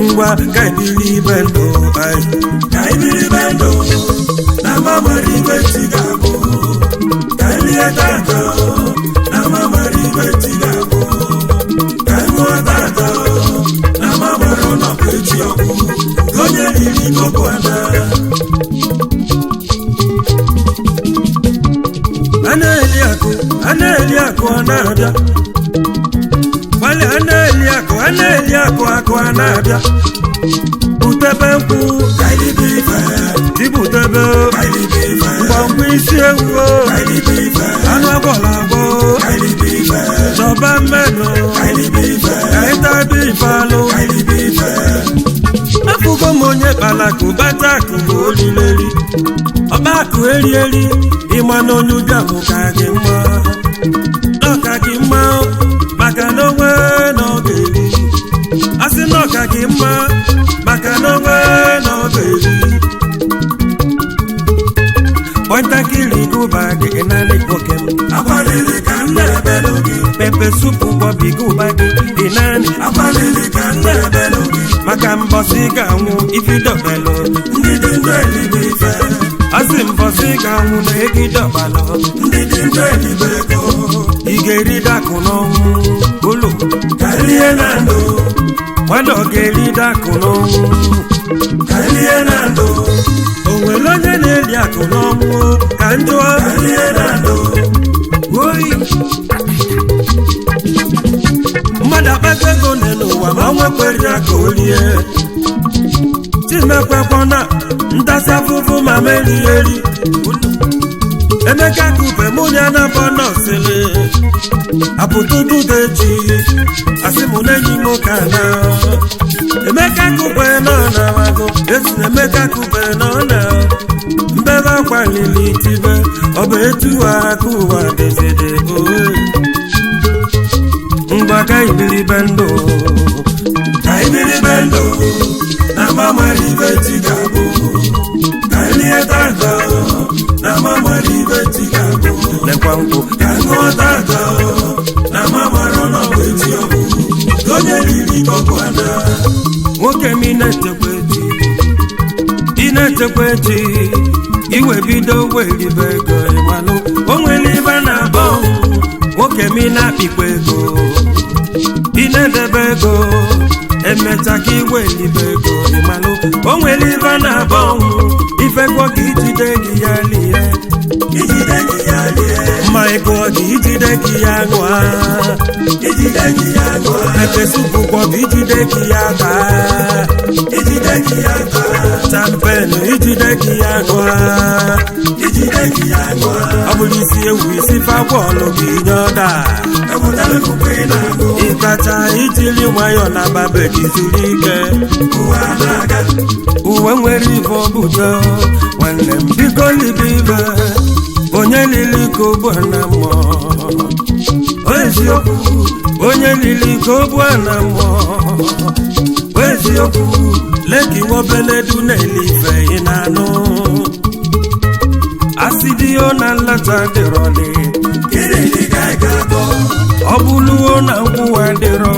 ngwa ka ibiri ibe ndụ ka ibiri ibe ndụ na mamari ibe chi ga-abụ ka ilie tata na mamari ibe chi ga-abụ ka ịṅụọ tata na mamari ọnọkụ echi ọkụ onye riri koko ana ana-eli akụ ọ na-abịa gbali ana-eli akụ akụ a na-abịa butebe nkwụ dibutebe mgbọmgbọ isi ewu anụ agwọla agwọ chọba mmenụ kaịtabi ifealụ afụgo m onye kpalakụ bata akụ bụ olileri ọba akụ erieri ịma na onye ụbịamụ ka gị mma n'ọka gị mma maka na onwe na ọ ga-eri asị n'ọka gị mma maka na onwe na ọ ga-eri kpọntakịrị gụba gị naanị nwoke m agbalịrị ka m na-ebelụ gị pepe supu bọbi gụba gị dị naanị agbalịrị ka m na-ebelụ gị maka mbọsị ga-anwụ ifidobelụ ndị dị ndụ elibe ife asị mbọsị ga-anwụ na egidọbalụ ndị dị ndụ elibe ego ị ga-eri dakụ n'ọnwụ ụlọ kalie na ndụ mmadụ ọ ga-eri dakụ n'ọnwụ kalie na ndụ o nwere onye na-eli akụ n'ọnwụ ka njụọ kalie na ndụ oyi mmadụ akpata ego n'ụwa ma ọ nwekwere ya ka o rie chimekwekwana ntasị afụfụ ma merigheri Emeka kupe mụnya na bọnọsịlị apụtụtụdeji asị mụ na-enyi m ka na Emeka kupe nọ na wago esi na Emeka kupe nọ na mbebe akwalili tibe ọ bụ etu aka ụwa dezede oe ngwa ka ibiribe ndụ na mamari ibe chi ga-abụ ka ilie tata na mamari ibe chi ga-abụ lekwa nkwụ ka ṅụọ tata na mamari ọnọbụ echi ọbụ onye riri koko ana nwoke m ị na-echekwa echi iwe bido weribe ego ịmalụ o nwere ibe na-abọ nwoke m ị na-akpịkwa ego ị na-edebe ego emecha ka iwe elibe ego ịmalụ o nwere ibe na-abọ ifegwo ka ijide gị ya lie mma ego gị ijide gị ya ṅụa epesupụkwọ bụ ijide gị ya taa champenu ijide gị ya ṅụa ọ bụrụ isi ewu isi fagwọlụ gị nye ọda ịkacha ijiri nwayọ na babe gị zuru ike uwe nwere ife obudo nwanne m biko libe ibe onye lili ka ogbu na mmụọ eziokwu onye lili ka ogbu na mmụọ eziokwu leki nwobeledu na-eli ife ị na-anụ asidio na nlata dịrọli ọ bụluo na nkwụwa dịrọ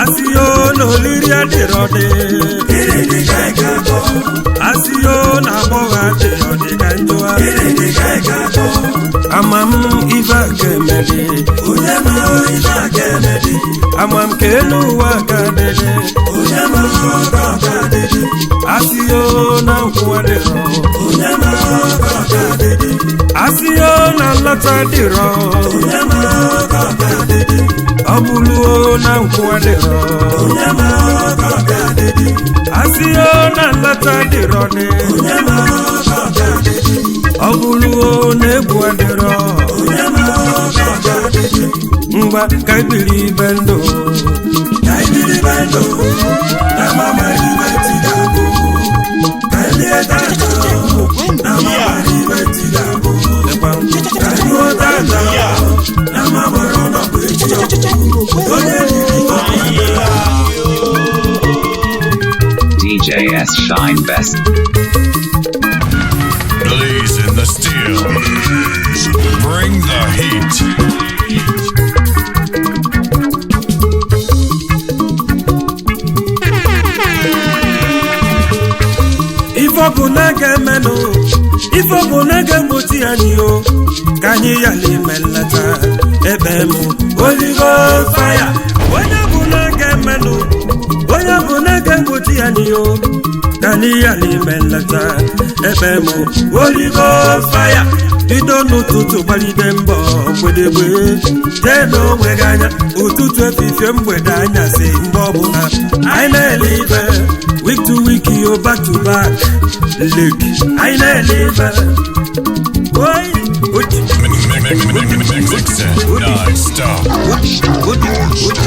asio na oliri adịrọdị asio na agbọghọ adịrọdị ka njụa amam ife ga-emedi amam ka elu ụwa ga-adịdị asio na nkwụwa dịrọ asio na nlọta dịrọ ọ bụluo na nkwụ adịrọ asịo na nlọta dịrọ dị ọ bụluo na egwu adịrọ ngwa ka ibiri ibe ndụ na mama ibe tidabụ ka elie tata na mama ibe tidabụ ka iwe tata na mama rọnọ bụ echi onye riri DJS Shine Best. Blazing the steel. Bring the heat. Ifọbụ na-ege menụ ifọbụ na-ege mgbochi anyị o ka anyị yala ime nleta ebe m oligo faya onye bụ na-ege menụ onye bụ na-ege mgbochi anyị o ka anyị yala ime nleta ebe m oligo faya bido n'ụtụtụ gbalide mbọ mgbedegbe jee n'onwe gị anya ụtụtụ efifie mgbede anyasị mgbe ọbụla anyị na-ele ibe week to week yo back to back look I never boy Mixing non-stop.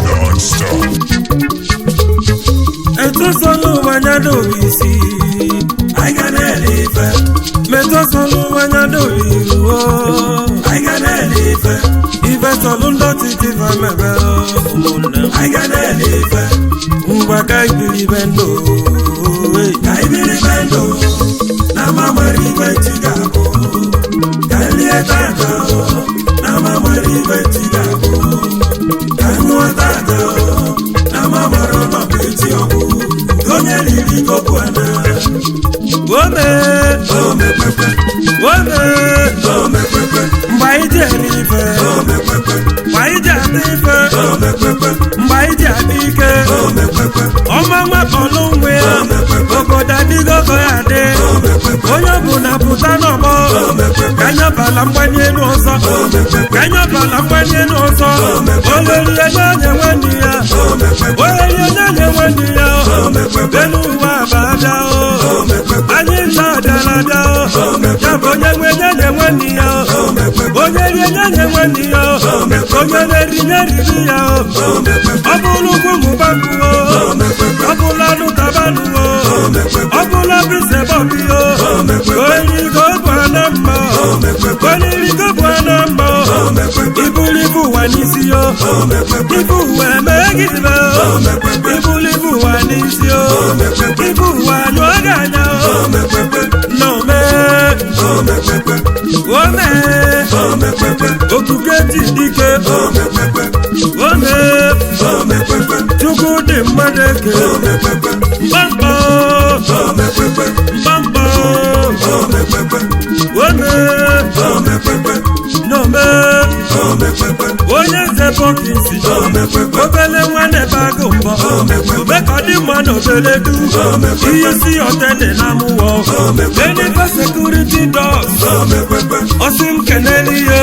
Non-stop. Eto solo wanyado isi I can live Meto solo wanyado iruo I can live Ibe solo ndoti tiva mebe I can live Ngwa ka ibiri bendo ka ibiri bendo na mama ribe tigabo ka elie tata na mama ribe tigabo ka nwa tata na mama rọnọ beti ọbụ onye riri kokwana ome ome pepe ome ome pepe mgbe anyị ji eri ife ome pepe mgbe anyị ji adị ife ome pepe mgbe anyị ji adị ike ome pepe ọma nwakpọlụ nwe ya obodo adịgogo ya adị onye ọbụla pụta n'ọgbọ ka anyabala mgbanye elu ọzọ ka anyabala mgbanye elu ọzọ olerie nye nwanne ya olerie nye nwanne ya elu ụwa abada anyị nta adalada ya bụ onye nwe nye nwanne ya onye rie nye nwanne ya onye na-eri nye riri ya ọ bụrụ ugwu mụbakuo ọ bụla nụtabanuo ọ bụla bise bọbio oligo bụ ana mma oligo bụ ana mma ibulibu ụwa n'isi yo ibu ụwa emegizibe ibulibu ụwa n'isi yo ibu ụwa nyụọ gị anya n'ome ome okuke ji dike ome chukwu dị mmadụ eke mgbamgbọ mgbamgbọ n'ome onye nze bọkisi obele nwanne bago mbọ omekọdị mma na obele du ihe si ọtene na mụwọ enife sekuriti dọs ọsị m keneli ihe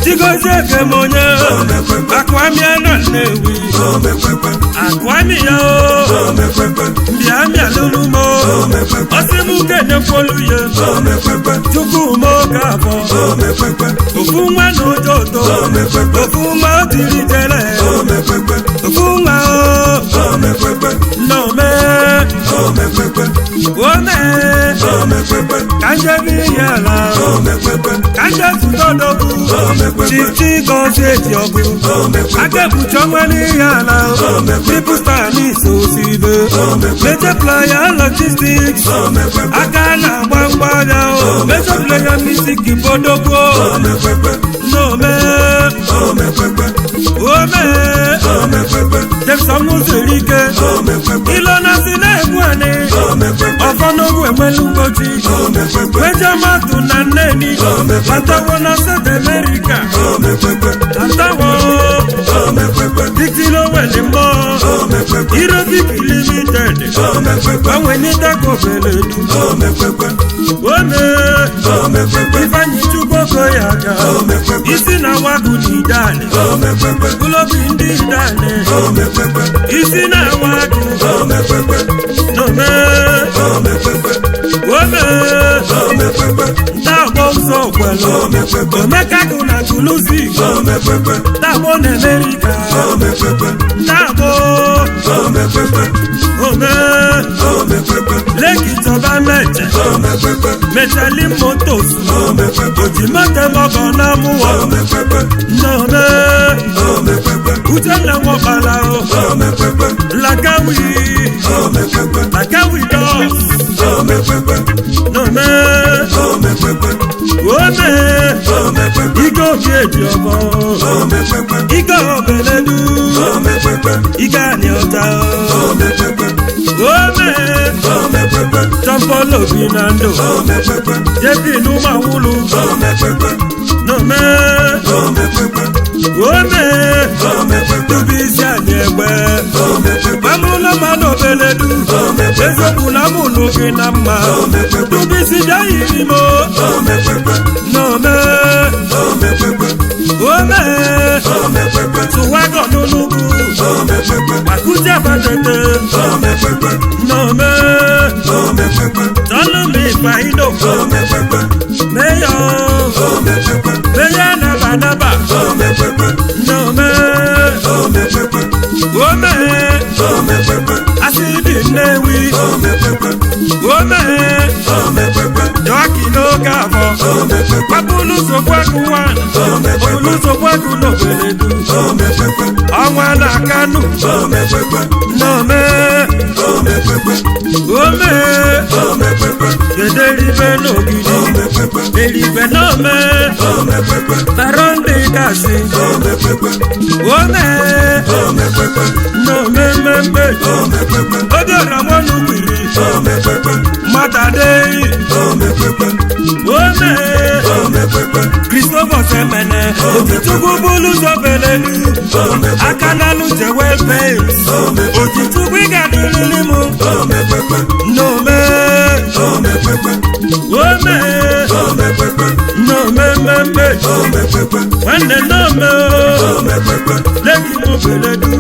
chigozie kem onye akwamịa na Nnewi akwami ya mbịa lulumo ọsị m kenyekwolu ya chukwu m oge abụọ ofu nwa na ụjọ ụtọ ofu nwa o tiri jere ofu nwa n'ome ome ka njebi ihe ala ka nje zụtọdogwu chichi gozi eji ọgụ aka ekpuchi ọnwa n'ihe ala triple star n'isi osibe meje playa logistics aka na-agba mgbanya meje playa music bodogwo n'ome Jameson n'ụzọ ike ilo na si na-egwu anị ọfọ n'ogwu enwelu mgbochi wejematụ na nneni atawo na South America atawo diktiloweli mmụọ Irobik Limited gbanwenitako beledu ome Ifeanyi Chukwuokoye ya aka isi na wagu ni dale gulobi ndi dale isi na wagu no me Tabo so kwelo Omeka kuna tulusi Tabo na America Tabo Leki toba meche Metali motos Ojimate mogo na muwa No me Ujala wabala Lagawi Lagawi dos No me Igo bieji obo Igo beledu Iga ni ota Tampolo binando Jepi numa wulu No me Tubisa nyegbe Mamula mano beledu Ezo kuna munu kinama Tubisi jayi mo No me Suwago nunugu Makuja batete No me Tolu mi faido Meyo Meya naba naba No me Asidi newi Yoki no gavo Papulu so kwaku wan Papulu so kwaku no beledu Awana kanu No me Yederibe no gidi Deribe no me Baronde dasi No me Odora wonu wiri Matadei Christopher Semene Ojitugu bulu sobelelu Akanalu jewe face Ojitugu igadililimu No me No me Wende no me Leki mo beledu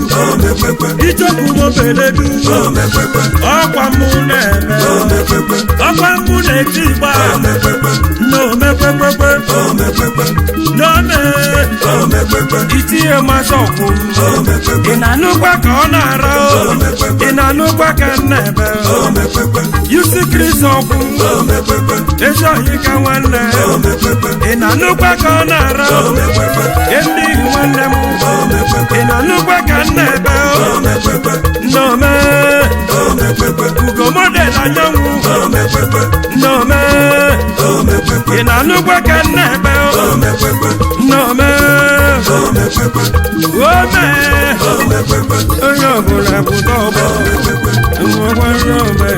Ichoku mo beledu Okwa muneme Okwa mune tiba No me No me Itie masoku Inanukwa konara Inanukwa kanebe Yusi krisoku Ejo yika wale Inanukwa konara Endi wale mu Inanukwa kanebe No me Kugo model anyangu No me Inanukwa kanebe No me Oyo bula butobo Mwa yobe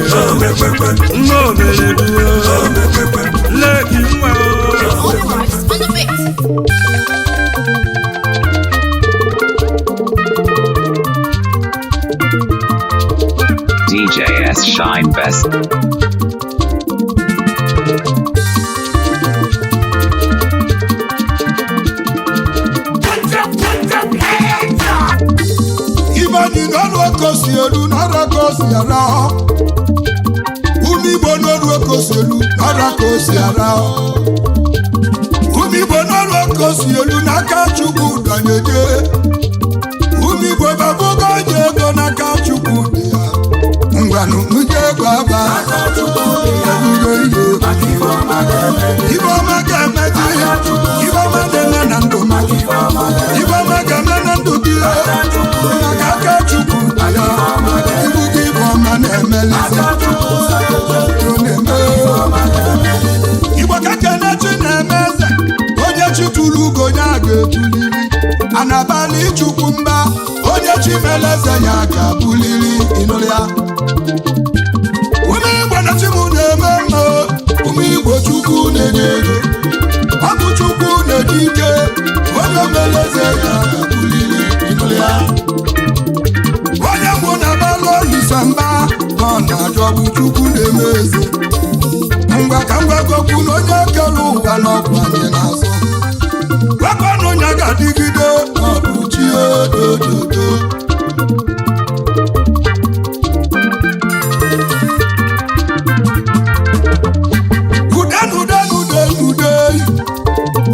No beledu Leki mwa DJS Shine Best. Ibani n'olu kosi elu nara kosi ara. Umigbo n'olu kosi elu nara kosi ara. Umigbo n'olu kosi elu n'aka Chukwu danyeje. Umigbo babugo jego n'aka Chukwu dị ya. Ngwanu muje baba. N'aka Chukwu dị ya. Iboma ga-emeti. Iboma dị na ndụ ma. Iboma ga-eme na ndụ gị. N'aka Chukwu dị ya. Ibu gị Iboma na-emelite. Igbo kake na chi na-eme eze. Onye chi tụrụ ugo ya ga-ebuliri. Anabali Chukwu mba. Onye chi mere eze ya ga-abuliri. Ịnụrụ ya. Ụmụ Igbo na chi mụ na-eme mma. Ụmụ Igbo Chukwu na-enye ego. Ọ bụ Chukwu na-enye ike. Onye mere eze ya ga-abuliri. Ịnụrụ ya. Onye mbụ na-abalụ Olisa mba. Ọ na-ajọgbu Chukwu na-eme eze. ngwa ka ngwa gokwu na onye kere ụwa n'ọkwa anyị n'azụ gwakwanụ onye ga-adịgide n'ọbụ chi odododo udenudenudenude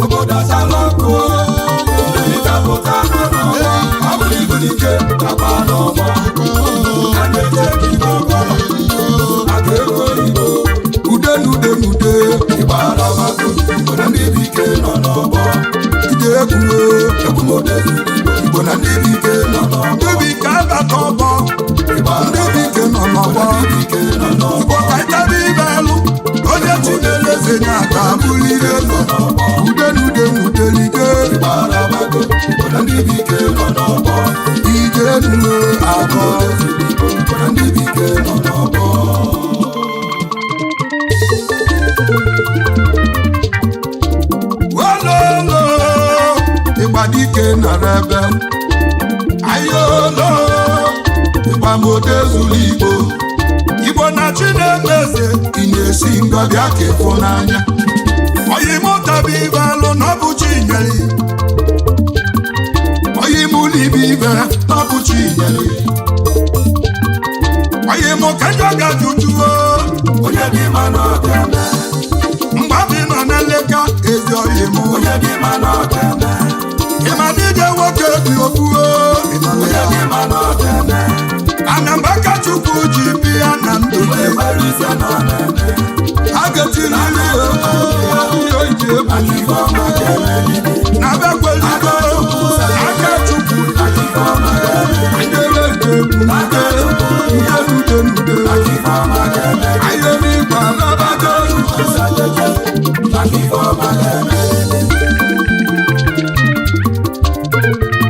obodo asalakụ ịdapụta n'ọgbọ abụrụ igolike akpa n'ọgbọ a na-eche gị n'ọgbọ aka ego igbo udenudenude ịgbara maka obodo ndị bụ ike nọ n'ọgbọ ide egwu egwumode igbo na ndị bụ ike nọ n'ọgbọ ndị bụ ike abata ọgbọ ndị bụ ike nọ n'ọgbọ igbo ka ịtaba ibe elu onye chinyere eze nye aka buliri elu udenudenudelide ije nuwe abọ ndị bụ ike nọ n'ọgbọ wololo ịgbadike nara ebe ayolo ịgbamode zuru igbo igbo na chineke eze ị na-esi ngọbịa ka ịfụ n'anya oyimụtaba ibe alụ n'ọbụ chinyere oyimụlụ ibe ibe n'ọbụ chinyere oyimụ ka njọ gajujuo onye dị ma n'ọbịa mgbe abụ nọ na nleka ezi oyimụ onye dị ma n'ọbịa ịma n'ije nwoke dị okwuo onye dị ma n'ọbịa anambaka chukwu ji bịa na ndụ a ga-etiriri ihe iji egwu na bekweligo aka chukwu ndere udenudenude ayere igwe anabago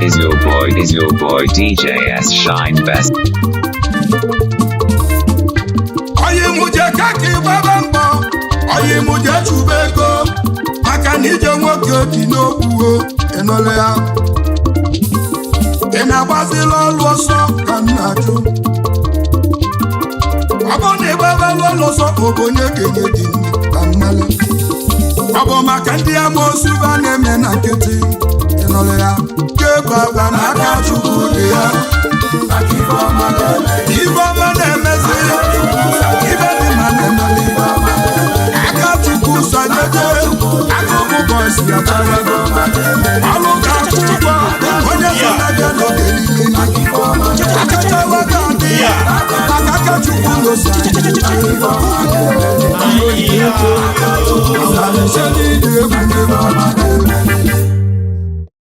Is your boy DJ S Shine Best. oyimuje kaka ịgbaba mbọ oyimuje chụba ego maka na ije nwoke dị n'okwu ịnụle ya ị na-agbazila ọlụ ọsọ ka m na-ajụ ọ bụ na ịgbabala ọlụ ọsọ bụ onye ga-enye dị nri ka mmale ọ bụ maka ndị amoosu ba na-eme na nkịtị ịnụle ya kebaba na aka chukwu dị ya Ifeọma na-emezi ibe dị ma na-emeli aka chukwu sanyeje aka ọkụkọ si acharago ọlụ ka akwụkwọ onye sanaja n'oge niile akachawaga dị ya maka aka chukwu n'osa Thank you.